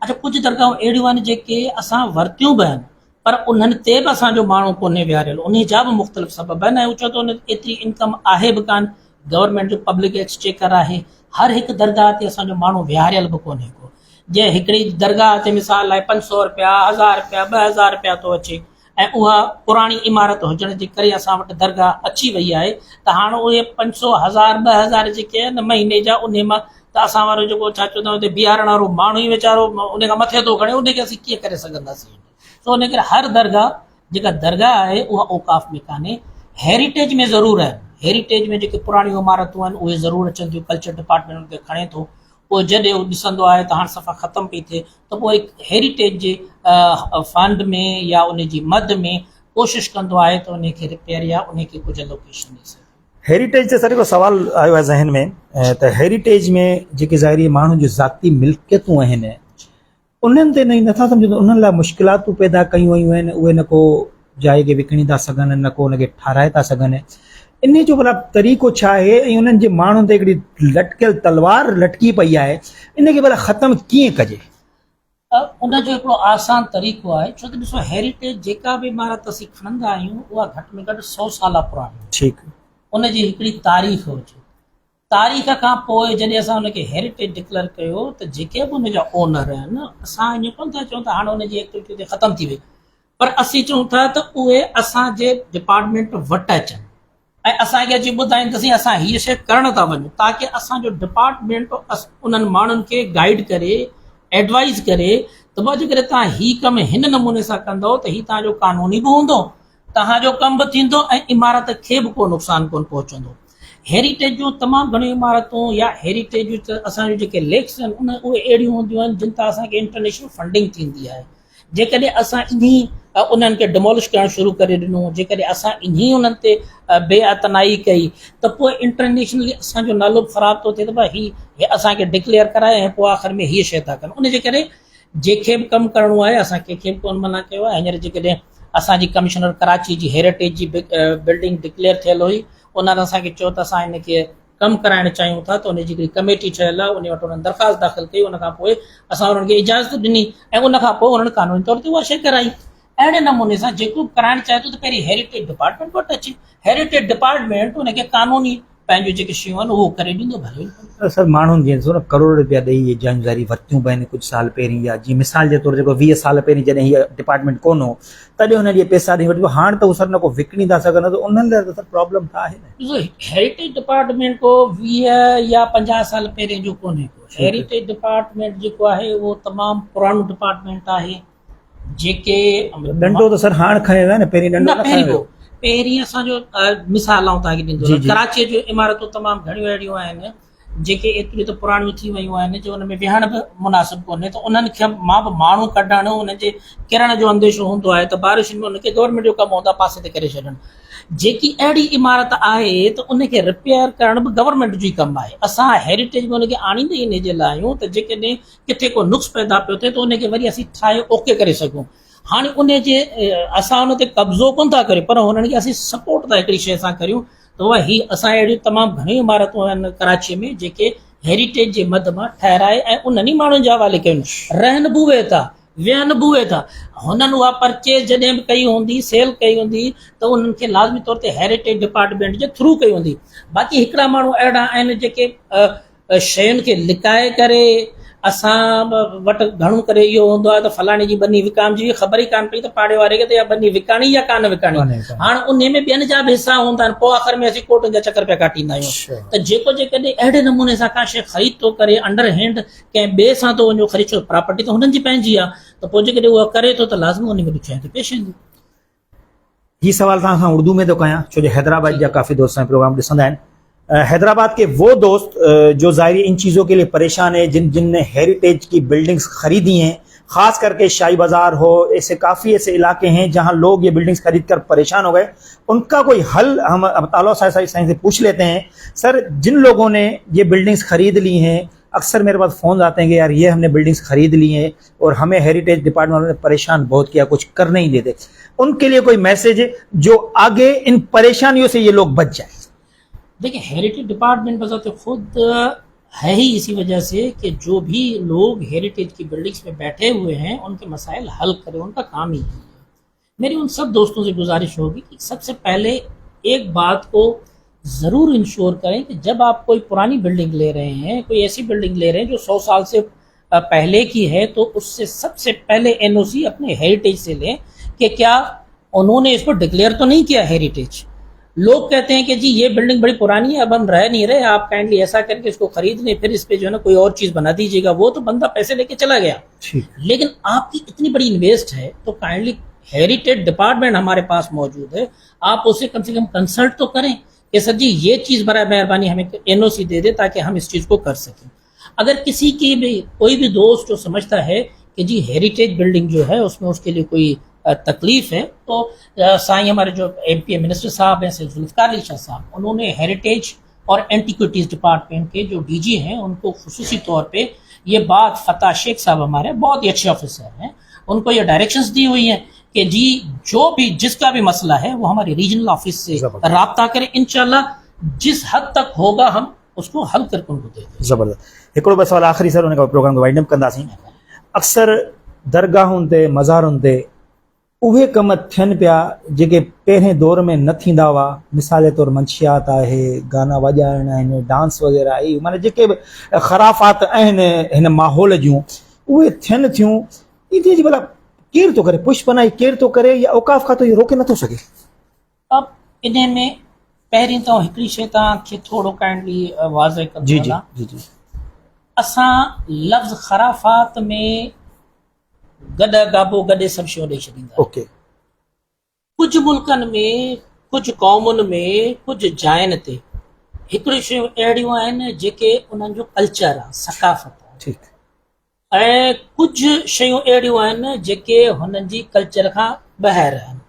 B: अच्छा, कुझु दरगाहूं अहिड़ियूं आहिनि जेके असां वरितियूं बि आहिनि पर उन्हनि ते बि असांजो माण्हू कोन्हे विहारियल, उन जा बि मुख़्तलिफ़ सबब आहिनि ऐं चओ त उन एतिरी इनकम आहे बि कान, गवर्नमेंट जो पब्लिक एक्सचेकर आहे, हर हिकु दरगाह ते असांजो माण्हू विहारियल बि कोन्हे को। जीअं हिकिड़ी दरगाह ते मिसाल आहे 500 रुपया, 1000 रुपया, 2000 रुपया थो अचे ऐं उहा पुराणी इमारत हुजण जे करे असां वटि दरगाह अची वई आहे त हाणे उहे 500, 1000, 2000 जेके आहिनि महीने जा उन मां त असां वारो जेको छा चवंदा आहियूं बीहारण वारो माण्हू ई वीचारो उन खां मथे थो खणे, उनखे असीं कीअं करे सघंदासीं। त उन करे हर दरगाह जेका दरगाह आहे उहा औकाफ़ में कान्हे, हेरिटेज में ज़रूरु आहे। हेरिटेज में जेके पुराणियूं इमारतूं आहिनि उहे ज़रूरु अचनि थियूं, कल्चर डिपार्टमेंट उनखे खणे थो, पोइ जॾहिं उहो ॾिसंदो आहे त हाणे सफ़ा ख़तमु पई थिए त पोइ हेरिटेज जे फंड में या उन जी मद में कोशिशि कंदो आहे त उनखे रिपेयर या उनखे कुझु लोकेशन ॾेई सघे।
A: हेरिटेज ते सर हिकिड़ो सवाल आयो आहे ज़हन में त हेरिटेज में जेके ज़ाहिरी माण्हुनि जी ज़ाती मिल्कियतूं आहिनि उन्हनि ते नथा सम्झो त उन्हनि लाइ मुश्किलातूं पैदा कयूं वयूं आहिनि, उहे न को जाइ खे विकिणी था सघनि, न को उनखे ठाराए था सघनि। इन जो भला तरीक़ो छा आहे ऐं उन्हनि जे माण्हुनि ते हिकिड़ी लटकियल तलवार लटकी पई आहे, इनखे भला ख़तमु कीअं कजे?
B: उनजो हिकिड़ो आसान तरीक़ो आहे, छो त ॾिसो हेरिटेज जेका बि इमारत असीं खणंदा आहियूं उहा घटि में घटि 100 साल पुराणी,
A: ठीकु,
B: उनजी हिकिड़ी तारीख़ हुजे। तारीख़ खां पोइ जॾहिं असां हुनखे हेरिटेज डिक्लेयर कयो त जेके बि हुनजा ओनर आहिनि, असां ईअं कोन था चऊं त हाणे हुनजी एक्टिविटी ते ख़तमु थी वई, पर असीं चऊं था त उहे असांजे डिपार्टमेंट वटि अचनि ऐं असांखे अची ॿुधाइनि त असां हीअ शइ करण था वञूं, ताकी असांजो डिपार्टमेंट उन्हनि माण्हुनि खे गाइड करे, एडवाइज़ करे त पोइ जेकॾहिं तव्हां हीउ कमु हिन नमूने सां कंदव त हीउ तव्हांजो कानूनी बि हूंदो, तव्हांजो कमु बि थींदो ऐं इमारत खे बि को नुक़सानु कोन पहुचंदो। हेरिटेज जूं तमामु घणियूं इमारतूं या हेरिटेज जूं असांजूं जेके लेक्स आहिनि उहे अहिड़ियूं हूंदियूं आहिनि जिन तां असांखे इंटरनेशनल फंडिंग थींदी आहे। जेकॾहिं असां इन्ही उन्हनि खे डिमोलिश करणु शुरू करे ॾिनो, जेकॾहिं असां इन्ही उन्हनि ते बेअतनाई कई त पोइ इंटरनेशनली असांजो नालो ख़राबु थो थिए त भाई हीअ असांखे डिक्लेयर कराए ऐं पोइ आख़िर में हीअ शइ था कनि। उन जे करे जंहिंखे बि कमु करिणो आहे असां कंहिंखे बि कोन मना कयो आहे। हींअर जेकॾहिं असांजी कमिशनर कराची जी हेरिटेज जी बिल्डिंग डिक्लेयर थियल हुई, उन्हनि असांखे चयो त असां हिनखे कमु कराइणु चाहियूं था, त उनजी हिकिड़ी कमेटी ठहियल आहे, उन वटि उन्हनि दरख़्वास्त दाख़िल कई, उनखां पोइ असां उन्हनि खे इजाज़त ॾिनी ऐं उनखां पोइ उन्हनि कानूनी तौर ते उहा शइ कराई। अहिड़े नमूने सां जेको बि कराइणु चाहे थो त पहिरीं हेरिटेज डिपार्टमेंट वटि अचे, हेरिटेज डिपार्टमेंट उनखे कानूनी पंहिंजूं जेके शयूं आहिनि उहो करे ॾींदो। भले
A: सर माण्हुनि जीअं ॾिसो न करोड़ रुपया ॾेई इहे जानकारी वरितियूं बि आहिनि कुझु साल पहिरीं, या जीअं मिसाल जे तौरु जेको 20 साल पहिरीं जॾहिं हीअ डिपार्टमेंट कोन हो तॾहिं हुन ॾींहुं पैसा ॾेई वठिबो, हाणे त उहो सर न को विकिणी था सघनि, त उन्हनि लाइ त सर प्रॉब्लम त आहे न।
B: ॾिसो हेरिटेज डिपार्टमेंट को 20 या 50 साल पहिरें जो कोन्हे को। हेरिटेज डिपार्टमेंट जेको आहे उहो तमामु पुराणो डिपार्टमेंट आहे। जेके
A: डंडो त सर हाणे खयो आहे न, पहिरीं डंडो न खयो।
B: पहिरीं असांजो मिसाल आऊं तव्हांखे ॾींदो, कराचीअ जूं इमारतूं तमामु घणियूं अहिड़ियूं आहिनि जेके एतिरियूं त पुराणियूं थी वियूं आहिनि जो हुन में विहण बि मुनासिबु कोन्हे, त उन्हनि खे मां बि माण्हू कढणु, उनजे किरण जो अंदेशो हूंदो आहे त बारिशुनि में उनखे गवर्नमेंट जो कमु हूंदो आहे पासे ते करे छॾणु। जेकी अहिड़ी इमारत आहे त उनखे रिपेयर करण बि गवर्नमेंट जो ई कमु आहे। असां हेरिटेज में उनखे आणींदे इन जे लाइ आहियूं त जेकॾहिं किथे को नुक़्स पैदा पियो थिए त उनखे वरी असीं ठाहे ओके करे सघूं। हाणे उन जे असां उन ते कब्ज़ो कोन था करियूं, पर हुननि खे असीं सपोर्ट था हिकिड़ी शइ सां करियूं। त उहा ही असां अहिड़ियूं तमामु घणियूं इमारतूं आहिनि कराचीअ में जेके हेरिटेज जे मद मां ठाहिराए ऐं उन्हनि ई माण्हुनि जे हवाले कयूं, रहनि बि उहे था, विहनि बि उहे था। हुननि उहा परचेज जॾहिं बि कई हूंदी, सेल कई हूंदी, त उन्हनि खे लाज़मी तौर ते हेरिटेज डिपार्टमेंट जे थ्रू कई हूंदी। बाक़ी हिकिड़ा माण्हू अहिड़ा आहिनि जेके शयुनि खे लिकाए करे असां वटि घणो करे इहो हूंदो आहे त फलाणे जी बनी विकामजी, ख़बर ई कान पई त पाड़े वारे खे त इहा बनी विकाणी या कान विकाणी। हाणे उन में ॿियनि जा बि हिसा हूंदा आहिनि, पोइ आख़िर में असीं कोर्टुनि जा चकर पिया काटींदा आहियूं। त जेको जेकॾहिं अहिड़े नमूने सां का शइ ख़रीद थो करे अंडर हैंड कंहिं ॿिए सां थो वञो ख़रीद, छो प्रॉपर्टी त हुननि जी पंहिंजी आहे, त पोइ जेकॾहिं उहा करे थो त लाज़मी उन में ॾुखियाई ते पेश ईंदी।
A: हीउ सवाल तव्हां खां उर्दू में थो कयां, छो जो हैदराबाद जा काफ़ी दोस्त प्रोग्राम ॾिसंदा आहिनि। हैदराबाद के वो दोस्त जो ज़ाहिर इन चीज़ों के लिए परेशान है जिनने हेरिटेज की बिल्डिंग्स खरीदी हैं, ख़ास करके शाही बाज़ार हो, ऐसे काफ़ी ऐसे इलाके हैं जहां लोग ये बिल्डिंग्स खरीद कर परेशान हो गए, उनका कोई हल हम तालो साहब से पूछ लेते हैं। सर, जिन लोगों ने ये बिल्डिंग्स खरीद ली हैं, अक्सर मेरे पास फ़ोन आते हैं कि यार ये हमने बिल्डिंग्स खरीद ली हैं और हमें हेरिटेज डिपार्टमेंट वालों ने परेशान बहुत किया, कुछ कर नहीं देते, उनके लिए कोई मैसेज जो आगे इन परेशानियों से ये लोग बच जाए?
B: देखिए, हेरिटेज डिपार्टमेंट बजाते खुद है ही इसी वजह से कि जो भी लोग हेरिटेज की बिल्डिंग्स में बैठे हुए हैं उनके मसाइल हल करें, उनका काम ही है। मेरी उन सब दोस्तों से गुजारिश होगी कि सबसे पहले एक बात को ज़रूर इंश्योर करें कि जब आप कोई पुरानी बिल्डिंग ले रहे हैं, कोई ऐसी बिल्डिंग ले रहे हैं जो 100 साल से पहले की है, तो उससे सबसे पहले NOC अपने हेरिटेज से लें कि क्या उन्होंने इसको डिक्लेयर तो नहीं किया हेरिटेज। लोग कहते हैं कि जी ये बिल्डिंग बड़ी पुरानी है, अब हम रह नहीं रहे, आप काइंडली ऐसा करके इसको खरीद लें, फिर इस पे जो है ना कोई और चीज बना दीजिएगा। वो तो बंदा पैसे लेके चला गया, लेकिन आपकी इतनी बड़ी इन्वेस्ट है तो काइंडली हेरिटेज डिपार्टमेंट हमारे पास मौजूद है, आप उससे कम से कम कंसल्ट तो करें कि सर जी ये चीज बड़ा मेहरबानी हमें NOC दे दे ताकि हम इस चीज को कर सकें। अगर किसी की भी कोई भी दोस्त जो समझता है कि जी हेरिटेज बिल्डिंग जो है उसमें उसके लिए कोई तकलीफ है, तो साईं हमारे जो MP मिनिस्टर साहब हैं जुल्फ़िकार अली शाह साहब, उन्होंने हेरिटेज और एंटीक्विटीज़ डिपार्टमेंट के जो DG हैं उनको खुसूसी तौर पे ये बात, फतह शेख साहब हमारे बहुत ही अच्छे ऑफिसर हैं, उनको ये डायरेक्शंस दी हुई हैं कि जी जो भी जिसका भी मसला है वो हमारे रीजनल ऑफिस से राब्ता करें, इंशाल्लाह जिस हद तक होगा हम उसको हल करके उनको देंगे।
A: ज़बरदस्त। हिकिड़ो बस सवाल आख़िरी सर, उनखां प्रोग्राम वाइंड अप कंदासीं। अक्सर दरगाहुनि ते, मज़ारुनि ते उहे कम थियनि पिया जेके पहिरें दौर में न थींदा हुआ। मिसाल जे तौरु मंशियात आहे, गाना वॼाइण आहिनि, डांस वग़ैरह आहे, माना जेके बि ख़राफ़ात आहिनि हिन माहौल जूं उहे थियनि थियूं। इन जी भला केरु थो करे, पुष्पनाई केरु थो करे, या औकाफ़ खातो इहो रोके नथो सघे?
B: अब इन में पहिरीं त हिकिड़ी शइ तव्हांखे थोरो काइंडली वाज़े कंदो।
A: जी जी जी जी।
B: असां लफ़्ज़ ख़राफ़ात में गॾ गाबो गॾे सभु शयूं ॾेई छॾींदा।
A: ओके
B: कुझु मुल्कनि में, कुझु क़ौमुनि में, कुझु जायुनि ते हिकिड़ियूं शयूं अहिड़ियूं आहिनि जेके उन्हनि जो कल्चर आहे, सकाफ़त आहे,
A: ठीकु
B: ऐं कुझु शयूं अहिड़ियूं आहिनि जेके हुननि जी कल्चर खां ॿाहिरि आहिनि।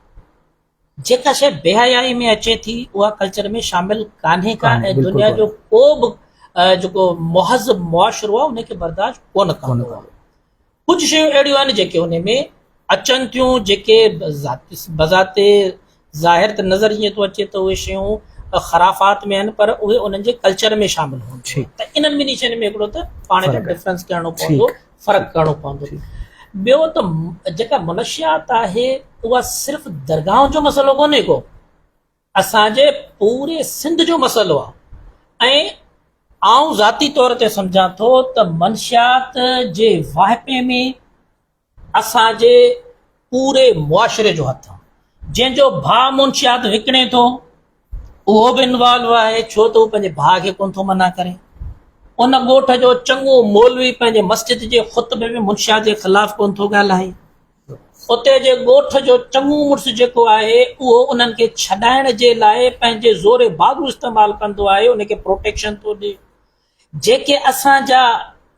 B: जेका शइ बेहयाई में अचे थी उहा कल्चर में शामिल कान्हे का,
A: कान्हे,
B: ऐं
A: बिल्कुलु
B: दुनिया जो को बि जेको मुहज़ब मुआशिरो आहे उनखे बर्दाश्त कोन कंदो आहे। कुझु शयूं अहिड़ियूं आहिनि जेके हुन में अचनि थियूं, जेके बज़ाते ज़ाहिर त नज़र ईअं थो अचे त उहे शयूं ख़राफ़ात में आहिनि, पर उहे उन्हनि जे कल्चर में शामिल हूंदियूं। त इन्हनि ॿिन्ही शयुनि में हिकिड़ो त पाण खे डिफरेंस करणो पवंदो, फ़र्क़ु करणो पवंदो। ॿियो त जेका मुनशियात आहे उहा सिर्फ़ु दरगाहनि जो मसइलो कोन्हे को, असांजे पूरे सिंध जो मसइलो आहे। ऐं आउं ज़ाती तौर ते सम्झां थो त मनशियात जे वाहिपे में असांजे पूरे मुआशिरे जो हथ आहे। जंहिंजो भाउ मुंशियात विकिणे थो उहो बि इन्वॉल्व आहे, छो त उहो पंहिंजे भाउ खे कोन थो मना करे। उन ॻोठ जो चङो मौलवी पंहिंजे मस्जिद जे ख़ुतबे में मुंशियात जे ख़िलाफ़ कोन थो ॻाल्हाए। उते जे ॻोठ जो चङो मुड़ुसु जेको आहे उहो उन्हनि खे छॾाइण जे लाइ पंहिंजे ज़ोरे बागू इस्तेमालु कंदो आहे, उनखे प्रोटेक्शन थो ॾिए। जेके असांजा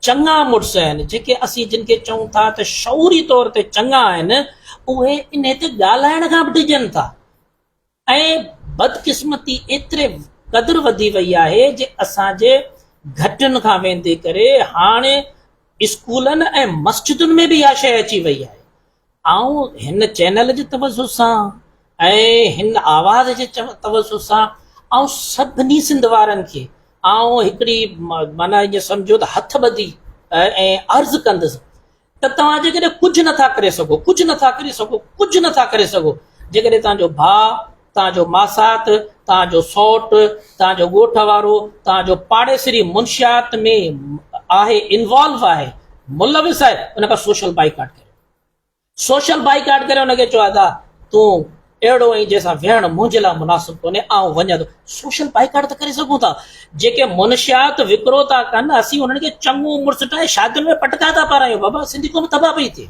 B: चङा मुड़ुस आहिनि, जेके असीं जिन खे चऊं था त शऊरी तौर ते चङा आहिनि, उहे इन ते ॻाल्हाइण खां बि डिॼनि था। ऐं बदकिस्मती एतिरे क़दुरु वधी वई आहे जे असांजे घटनि खां वेंदे करे हाणे स्कूलनि ऐं मस्जिदुनि में बि इहा शइ अची वई आहे। ऐं हिन चैनल जे तवज़ु सां ऐं हिन आवाज़ जे तवज़ु सां ऐं सभिनी सिंध वारनि खे ऐं हिकिड़ी माना ईअं सम्झो त हथ ॿधी ऐं अर्ज़ु कंदुसि त तव्हां जेकॾहिं कुझु नथा करे सघो, कुझु नथा करे सघो, कुझु नथा करे सघो, जेकॾहिं तव्हांजो भाउ, तव्हांजो मासात, तव्हांजो सौट, तव्हांजो ॻोठ वारो, तव्हांजो पाड़ेसरी मुंशियात में आहे, इन्वॉल्व आहे, मुलविस आहे, उन खां सोशल बाइकाट करे, सोशल बाइकाट करे उनखे चओ आहे तूं अहिड़ो ऐं जंहिंसां वेहण मुंहिंजे लाइ मुनासिब कोन्हे, आउं वञा थो। सोशल बाइकाट त करे सघूं था। जेके मुनशियात विकिरो था कनि, असीं उन्हनि खे चङो मुड़ुसु ठाहे शादियुनि में पटका था पारायूं। बाबा सिंधी क़ौम तबाह पई थिए।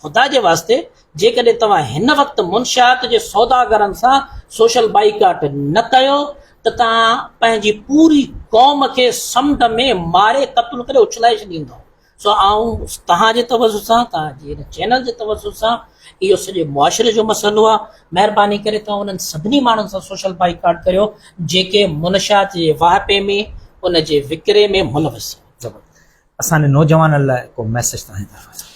B: ख़ुदा जे वास्ते जेकॾहिं तव्हां हिन वक़्तु मुनशियात जे सौदागरनि सां सोशल बाइकाट न कयो त तव्हां पंहिंजी पूरी क़ौम खे समुंड में मारे क़तलु करे उछलाए छॾींदो। सो आउं तव्हांजे तवज़ु सां, तव्हांजे हिन चैनल जे तवज़ु सां, इहो सॼे मुआशिरे जो मसइलो आहे। महिरबानी करे तव्हां उन्हनि सभिनी माण्हुनि सां सोशल बाइकाट करियो जेके मुनशियात जे वाहिपे में, उन जे विकिरे में मुलविस आहिनि।
A: असांजे नौजवाननि लाइ को मैसेज तव्हांजी तरफ़ सां?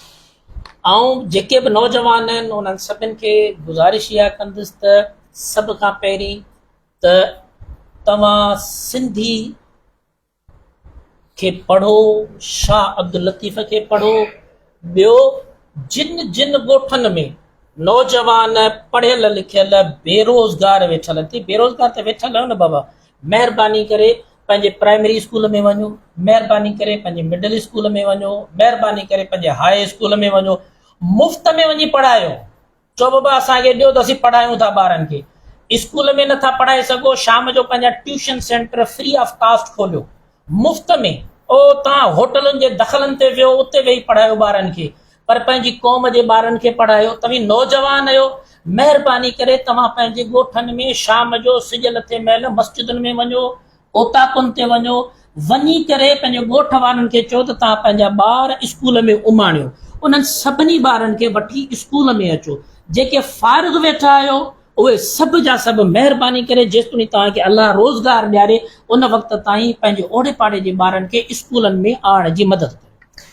B: ऐं जेके बि नौजवान आहिनि उन्हनि सभिनि खे गुज़ारिश इहा कंदुसि त सभ खां पहिरीं त तव्हां सिंधी खे पढ़ो, शाह अब्दुल लतीफ़ खे पढ़ो। ॿियो जिन जिन ॻोठनि में नौजवान पढ़ियल लिखियल बेरोज़गार वेठल थी, बेरोज़गार त वेठल आहियो न बाबा, महिरबानी करे पंहिंजे प्राइमरी स्कूल में वञो, महिरबानी करे पंहिंजे मिडिल स्कूल में वञो, महिरबानी करे पंहिंजे हाई स्कूल में वञो, मुफ़्त में वञी पढ़ायो। चओ बाबा असांखे ॾियो त असीं पढ़ायूं था ॿारनि खे। स्कूल में नथा पढ़ाए सघो, शाम जो पंहिंजा tuition centre free of cost खोलियो, मुफ़्त में। ओ तव्हां होटलुनि जे दख़लनि ते वियो, उते वेही पढ़ायो ॿारनि खे, पर पंहिंजी क़ौम जे ॿारनि खे पढ़ायो। तव्हां नौजवान आहियो, महिरबानी करे तव्हां पंहिंजे ॻोठनि में शाम जो सिज लथे महिल मस्जिदुनि में वञो, ओताकुनि ते वञो, वञी करे पंहिंजे ॻोठ वारनि खे चओ त तव्हां पंहिंजा ॿार स्कूल में उमाणियो। उन्हनि सभिनी ॿारनि खे वठी स्कूल में अचो। जेके फारिग़ वेठा आहियो उहे सभु जा सभु महिरबानी करे जेसिताईं तव्हांखे अलाह रोज़गार ॾियारे उन वक़्त ताईं पंहिंजे ओड़े पाड़े जे ॿारनि खे स्कूलनि में आणण जी मदद कयो।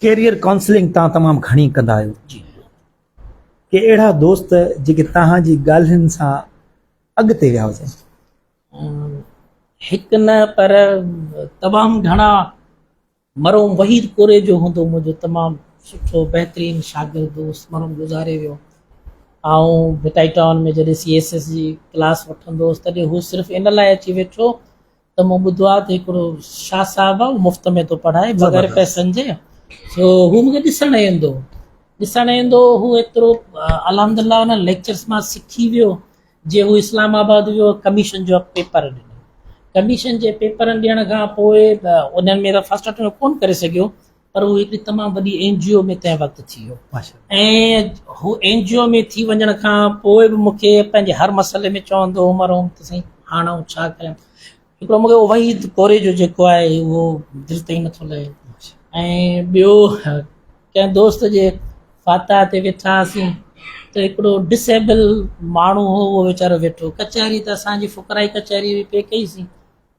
A: कैरियर काउंसलिंग तव्हां तमामु घणी कंदा आहियो।
B: जी,
A: के अहिड़ा दोस्त जेके तव्हांजी ॻाल्हियुनि सां अॻिते विया हुजनि?
B: हिकु न पर तमामु घणा। मरहूम वहीद कोरे जो हूंदो मुंहिंजो तमामु सुठो बहितरीनु शागिर्दु दोस्त, मरहूम गुज़ारे वियो। ऐं बिटाई टाउन में जॾहिं CSS जी क्लास वठंदो हुउसि तॾहिं हू सिर्फ़ु इन लाइ अची वेठो त मूं ॿुधो आहे त हिकिड़ो शाह साहिबु आहे, मुफ़्त में थो पढ़ाए बग़ैर पैसनि जे। सो हू मूंखे ॾिसणु ईंदो। हू एतिरो अल्हम्दुलिल्लाह हुन लेक्चर्स मां सिखी वियो। जे हू इस्लामाबाद वियो, कमीशन जो पेपर ॾिनो। कमीशन जे पेपर ॾियण खां पोइ उन्हनि में त फस्ट अटैम्प्ट कोन करे सघियो, पर उहो हिकिड़ी तमामु वॾी NGO में तंहिं वक़्तु थी वियो
A: माशा
B: ऐं हू NGO में थी वञण खां पोइ बि मूंखे पंहिंजे हर मसइले में चवंदो उमर त साईं हाणे आउं छा कयां हिकिड़ो मूंखे वहीद कोरे जो जेको आहे उहो दिलि ते ई नथो लहे ऐं ॿियो कंहिं दोस्त जे फाता ते वेठा हुआसीं त हिकिड़ो डिसेबल माण्हू हो उहो वीचारो वेठो कचहरी त असांजी फुकराई कचहरी पे कईसीं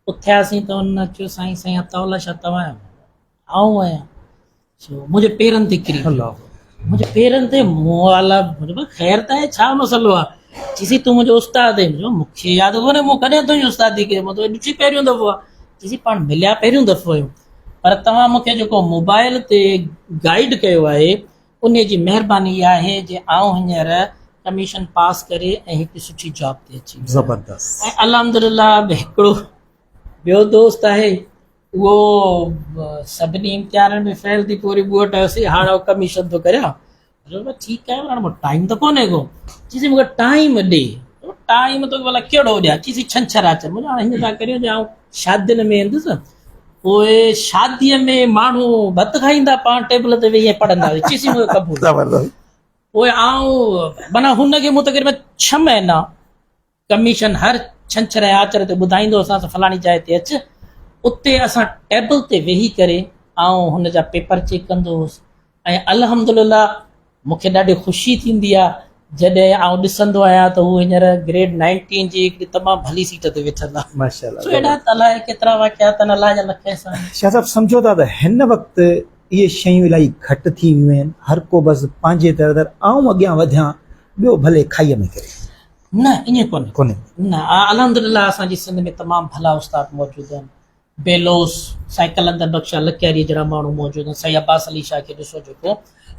B: उथियासीं त हुन चयो साईं साईं अताउल्ला छा तव्हां आहियो आऊं आहियां छो मुंहिंजे पेरनि ते किरी
A: अल्लाह
B: मुंहिंजे पेरनि ते मुंहुं वाला ख़ैर त आहे छा मसइलो आहे चईसीं तूं मुंहिंजो उस्ताद आहीं मूंखे यादि कोन्हे मूं कॾहिं तुंहिंजी उस्तादी कई मां तो ॾिठी पहिरियों दफ़ो आहे चईसीं पाण मिलिया पहिरियों दफ़ो आहियूं पर तव्हां मूंखे जेको मोबाइल ते गाइड कयो आहे उन जी महिरबानी इहा आहे जे आउं हींअर कमीशन पास करे ऐं हिकु सुठी जॉब ते अची वियुसि।
A: ज़बरदस्त
B: ऐं अल्हम्दुलिल्लाह हिकिड़ो ॿियो दोस्त आहे उहो सभिनी इम्तिहाननि में फेल थी पोइ वरी ॿुअट हुयोसीं हाणे उहो कमीशन थो करियां ठीकु आहे हाणे मूं टाइम त कोन्हे को चईसीं मूंखे टाइम ॾे टाइम तोखे भला कहिड़ो ॾियां चईसीं छंछरु अच मुंहिंजो हाणे हीअं था करियो जे आउं शादियुनि में ईंदुसि पोइ शादीअ में माण्हू भत खाईंदा पाण टेबल ते वेही पढ़ंदा चईसीं मूंखे क़बूल
A: ज़बरदस्त
B: पोइ आउं माना हुनखे मूं तक़रीबन 6 महीना कमीशन हर छंछरु ऐं आचर ते ॿुधाईंदो असां फलाणी जाइ ते अच उते असां टेबल ते वेही करे ऐं हुन जा पेपर चेक कंदो हुउसि ऐं अल्हम्दुलिल्लाह मूंखे ॾाढी ख़ुशी थींदी आहे जॾहिं आउं ॾिसंदो आहियां त हू हींअर ग्रेड 19 जी हिकिड़ी तमामु भली सीट ते वेठल आहे
A: माशाल्लाह
B: एॾा अलाए केतिरा वाक़ियात आहिनि अलाह जा लख एहसान
A: शाह साहब सम्झो था त हिन वक़्तु इहे शयूं इलाही घटि थी वियूं आहिनि हर को बसि पंहिंजे तरह आउं अॻियां वधियां ॿियो भले खाईअ में करे
B: न ईअं कोन्हे
A: कोन्हे
B: न अल्हम्दुलिल्लाह असांजी सिंध में तमामु भला उस्ताद मौजूदु आहिनि बेलोस साईं कलंदर बख्शा लकियारी जहिड़ा माण्हू मौजूदु आहिनि साईं अब्बास अली शाह खे ॾिसो जेको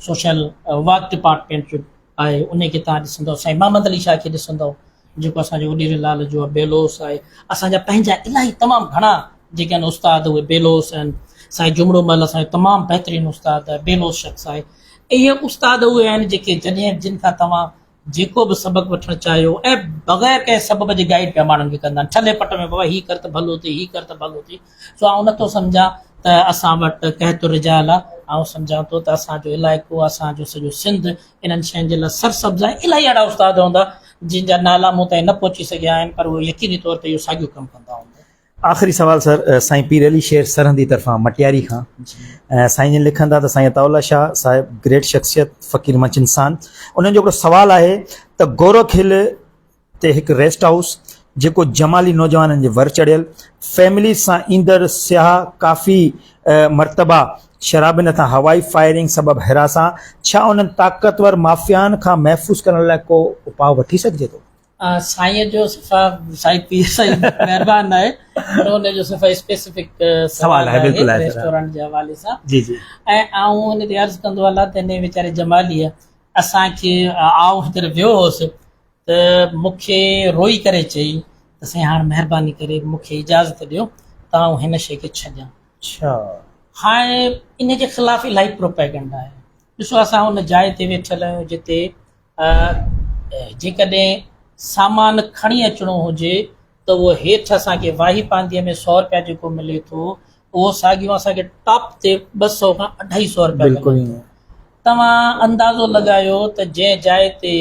B: सोशल वर्क डिपार्टमेंट जो आहे उनखे तव्हां ॾिसंदव साईं मोहम्मद अली शाह खे ॾिसंदव जेको असांजो उॾीर लाल जो आहे बेलोस आहे असांजा पंहिंजा इलाही तमामु घणा जेके आहिनि उस्ताद उहे बेलोस आहिनि साईं जुमड़ो महल असांजो तमामु बहितरीनु उस्ताद आहे बेलोस शख़्स आहे इहे उस्ताद उहे आहिनि जेके जॾहिं जिन खां तव्हां जेको बि सबक़ु वठणु चाहियो ऐं बग़ैर कंहिं सबब जे गाइड पिया माण्हुनि खे कंदा आहिनि छले पट में बाबा हीअ कर त भलो थिए हीअ कर त भलो थिए सो आउं नथो सम्झां त असां वटि कहतो रिजाल आहे आउं सम्झां थो त असांजो इलाइक़ो असांजो सॼो सिंध इन्हनि शयुनि जे लाइ सरसब्ज़ आहे इलाही अहिड़ा उस्ताद हूंदा जिन जा नाला मूं ताईं न पहुची सघिया आहिनि पर उहे यकीनी तौर ते इहो साॻियो कमु कंदा हूंदा
A: आख़िरी सवाल सर साईं पीर अली शेर सरहंदी तरफ़ां मटियारी खां साईं जन लिखंदा त साईं अताउल्ला शाह साहिब ग्रेट शख़्सियत फ़क़ीर मंच इंसान उन्हनि जो हिकिड़ो सुवालु आहे त गोरख हिल ते हिकु रेस्ट हाउस जेको जमाली नौजवाननि जे वर चढ़ियल फैमिली सां ईंदड़ सियाह काफ़ी मरतबा शराबनि हथां हवाई फायरिंग सबबु हिरासां छा उन्हनि ताक़तवर माफ़ियानि खां महफ़ूज़ करण लाइ को उपाउ वठी सघिजे थो
B: साईं जो सिफ़ा साईं पीर साईं महिरबानी आहे पर हुनजो सिफ़ा स्पेसिफिक
A: सवाल आहे बिल्कुलु आहे
B: रेस्टोरेंट जे हवाले सां
A: जी जी
B: ऐं आउं हुन ते अर्ज़ु कंदो अलाह त हिन वीचारे जमालीअ असांखे आउं हींअर वियो हुउसि त मूंखे रोई करे चई त साईं हाणे महिरबानी करे मूंखे इजाज़त ॾियो त आउं हिन शइ खे छॾियां
A: अच्छा
B: हाणे इन जे ख़िलाफ़ु इलाही प्रोपेगेंडा आहे ॾिसो असां हुन जाइ ते वेठल आहियूं जिते जेकॾहिं सामान खणी अचिणो हुजे त उहो हेठि असांखे वाही पांदीअ में 100 रुपया जेको मिले थो उहो साॻियो असांखे टॉप ते 200 खां 250 रुपया
A: बिल्कुलु
B: तव्हां अंदाज़ो लॻायो त जंहिं जाइ ते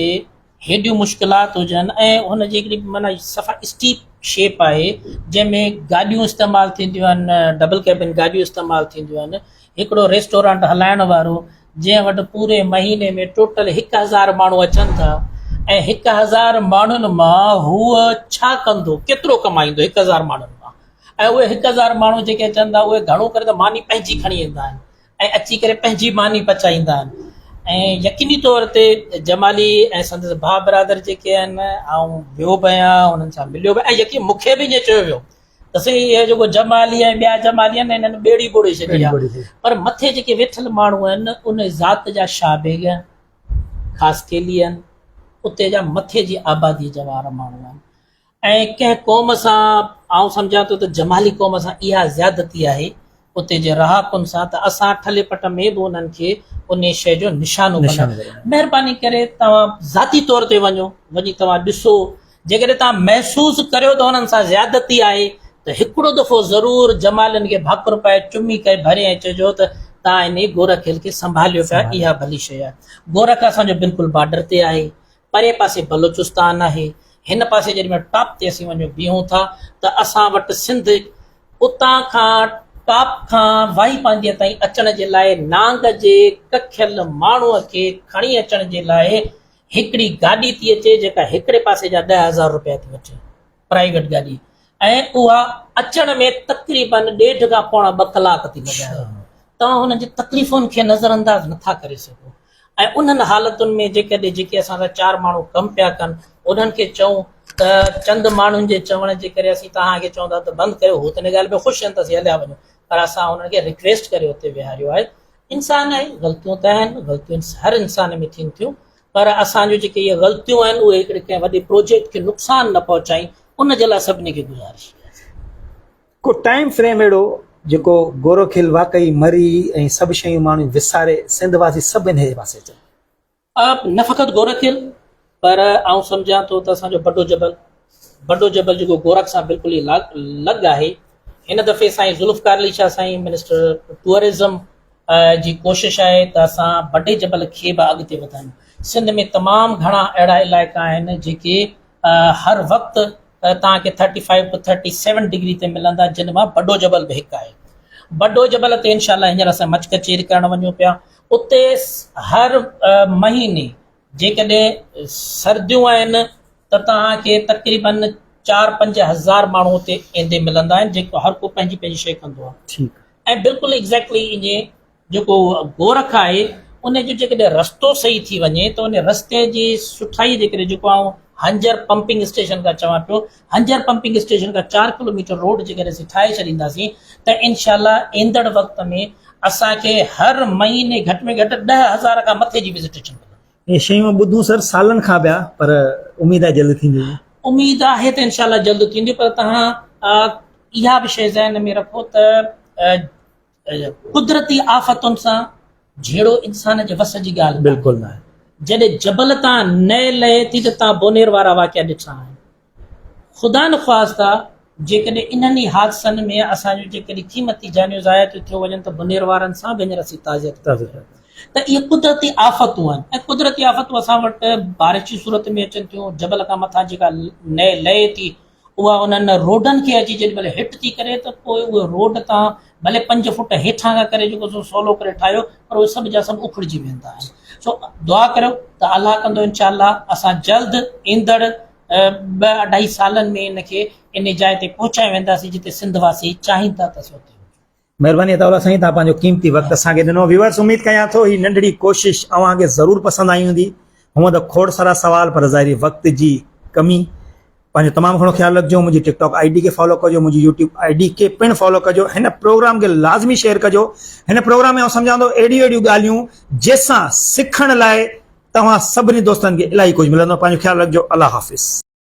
B: हेॾियूं मुश्किलात हुजनि ऐं हुन जी हिकिड़ी माना सफ़ा स्टीप शेप आहे जंहिंमें गाॾियूं इस्तेमालु थींदियूं आहिनि डबल कैबिन गाॾियूं इस्तेमालु थींदियूं आहिनि हिकिड़ो रेस्टोरेंट हलाइण वारो जंहिं वटि पूरे महीने में टोटल 1000 माण्हू अचनि था ऐं 1000 माण्हुनि मां हूअ छा कंदो केतिरो कमाईंदो 1000 माण्हुनि मां ऐं उहे 1000 माण्हू जेके अचनि था उहे घणो करे त मानी पंहिंजी खणी ईंदा आहिनि ऐं अची करे पंहिंजी मानी पचाईंदा आहिनि ऐं यकीनी तौर ते जमाली ऐं संदसि भाउ बरादर जेके आहिनि ऐं वियो बि आहियां हुननि सां मिलियो बि ऐं यकीन मूंखे बि ईअं चयो वियो त साईं इहे जेको जमाली ऐं ॿिया जमाली आहिनि हिननि ॿेड़ी ॿोड़े छॾी आहे पर मथे जेके वेठल माण्हू आहिनि उन ज़ात जा शाबेग ख़ासि केली आहिनि उते जा मथे जी आबादी जा वारा माण्हू आहिनि ऐं कंहिं क़ौम सां आउं सम्झां थो त जमाली क़ौम सां इहा ज़्यादती आहे उते जे रहाकुनि सां त असां ठले पट में बि उन्हनि खे उन शइ जो निशानो महिरबानी करे तव्हां ज़ाती तौर ते वञो वञी तव्हां ॾिसो जेकॾहिं तव्हां महसूसु करियो त हुननि सां ज़्यादती आहे त हिकिड़ो दफ़ो ज़रूरु जमालियुनि खे भाकुर पाए चुमी करे भरे ऐं चइजो त तव्हां इन गोरखिल खे संभालियो पिया, इहा भली शइ आहे। गोरख असांजो बिल्कुलु बॉर्डर ते आहे, परे पासे बलोचिस्तान आहे, हिन पासे जॾहिं महिल टॉप ते असीं वञूं बीहूं था त असां वटि सिंध उतां खां टॉप खां वाही पांडीअ ताईं अचण जे लाइ नांग जे कखियल माण्हूअ खे खणी अचण जे लाइ हिकिड़ी गाॾी थी अचे जेका हिकिड़े पासे जा 10,000 रुपया थी वठे, प्राइवेट गाॾी, ऐं उहा अचण में तक़रीबन 1.5 खां पौणा 2 कलाक थी लॻाए। तव्हां हुन जी तकलीफ़ुनि खे नज़रअंदाज़ नथा करे सघो। ऐं उन्हनि हालतुनि में जेकॾहिं जेके असां सां 4 माण्हू कमु पिया कनि उन्हनि खे चऊं त चंद माण्हुनि जे चवण जे करे असीं तव्हांखे चवंदा त बंदि कयो, हू त हिन ॻाल्हि में ख़ुशि आहिनि त असीं हलिया वञूं, पर असां उन्हनि खे रिक्वेस्ट करे हुते विहारियो आहे। इंसान आहे, ग़लतियूं त आहिनि, ग़लतियूं हर इंसान में थियनि थियूं, पर असांजो जेके इहे ग़लतियूं आहिनि उहे हिकिड़े कंहिं वॾे प्रोजेक्ट खे नुक़सानु न पहुचाई, उन जे लाइ सभिनी खे गुज़ारिश आहे।
A: को टाइम फ्रेम अहिड़ो जेको गोरखिल वाकई मरी ऐं सभु शयूं माण्हू विसारे सिंधवासी सभु इन पासे अचनि?
B: न फ़क़ति गोरखिल, पर आउं सम्झां थो त असांजो बॾो जबल जेको गोरख सां बिल्कुलु ई लॻ आहे। हिन दफ़े साईं ज़ुल्फ़कार अली शाह साईं मिनिस्टर टूरिज़म जी कोशिशि आहे त असां बॾे जबल खे बि अॻिते वधायूं। सिंध में तमामु घणा अहिड़ा इलाइक़ा आहिनि जेके हर वक़्तु तव्हांखे 35 to 37 डिग्री ते मिलंदा, जिन मां बॾो जबल बि हिकु आहे। बॾो जबल ते इनशाला हींअर असां मच कचेरी करणु वञूं पिया। उते हर महीने जेकॾहिं सर्दियूं आहिनि त तव्हांखे तक़रीबन 4-5 हज़ार माण्हू उते ईंदे मिलंदा आहिनि, जेको हर को पंहिंजी पंहिंजी शइ कंदो आहे। ऐं बिल्कुलु एग्ज़ैक्टली इन जेको गोरख आहे उन जो जेकॾहिं रस्तो सही थी वञे त उन रस्ते जी सुठाई जे करे जेको आउं हंजर पंपिंग स्टेशन खां चवां पियो, हंजर पंपिंग स्टेशन खां 4 किलोमीटर रोड जेकॾहिं असीं ठाहे छॾींदासीं त इनशाला ईंदड़ वक़्त में असांखे हर महीने घटि में घटि 10,000 खां मथे जी विज़िटेशन मिलंदी।
A: इहे शयूं ॿुधूं सर सालनि खां पिया, पर उमेद आहे जल्द थींदी।
B: उमेद आहे त इनशाला जल्द थींदी, पर तव्हां इहा बि शइ ज़हन में रखो त कुदरती आफ़तुनि सां जहिड़ो इंसान जे वस जी ॻाल्हि
A: बिल्कुलु न आहे।
B: जॾहिं जबल तां न लहे थी त तव्हां बोनेर वारा वाक़िया ॾिठा आहिनि। ख़ुदा न ख़्वास्ता जेकॾहिं इन्हनि ई हादसनि में असांजो जेकॾहिं क़ीमती जानियूं ज़ाया थियो वञनि त बोनेर वारनि सां बि हींअर असीं ताज़ियत त इहे कुदरती आफ़तूं आहिनि। ऐं कुदरती आफ़तूं असां वटि बारिश जी सूरत में अचनि थियूं। जबल खां मथां जेका न लहे थी उहा उन्हनि रोडनि खे अची जेॾी महिल हिट थी करे त पोइ उहे रोड तां भले 5 फुट हेठां खां करे जेको सवलो करे ठाहियो, पर उहे सभु जा सभु उखड़िजी वेंदा आहिनि। सो दुआ करियो त अलाह कंदो इनशाला असां जल्द ईंदड़ 2-2.5 सालनि में इनखे इन जाइ ते पहुचाए वेंदासीं जिते सिंधवासी चाहिनि था त असीं उते।
A: महिरबानी अथव साईं, तव्हां पंहिंजो क़ीमती वक़्तु असांखे ॾिनो। व्यूअर्स, उमेद कयां थो ही नंढड़ी कोशिशि अव्हांखे ज़रूरु पसंदि आई हूंदी। हूअं त खोड़ सारा सवाल, पर ज़ाहिरी वक़्त जी कमी। पंहिंजो तमामु घणो ख़्यालु रखिजो। मुंहिंजी टिकटॉक ID खे फॉलो कजो, मुंहिंजी यूट्यूब ID खे पिणु फॉलो कजो। हिन प्रोग्राम खे लाज़मी शेयर कजो। हिन प्रोग्राम में आउं सम्झां थो अहिड़ियूं ॻाल्हियूं जंहिंसां सिखण लाइ तव्हां सभिनी दोस्तनि खे इलाही कुझु मिलंदो। पंहिंजो ख़्यालु रखिजो। अल्लाह हाफ़िज़।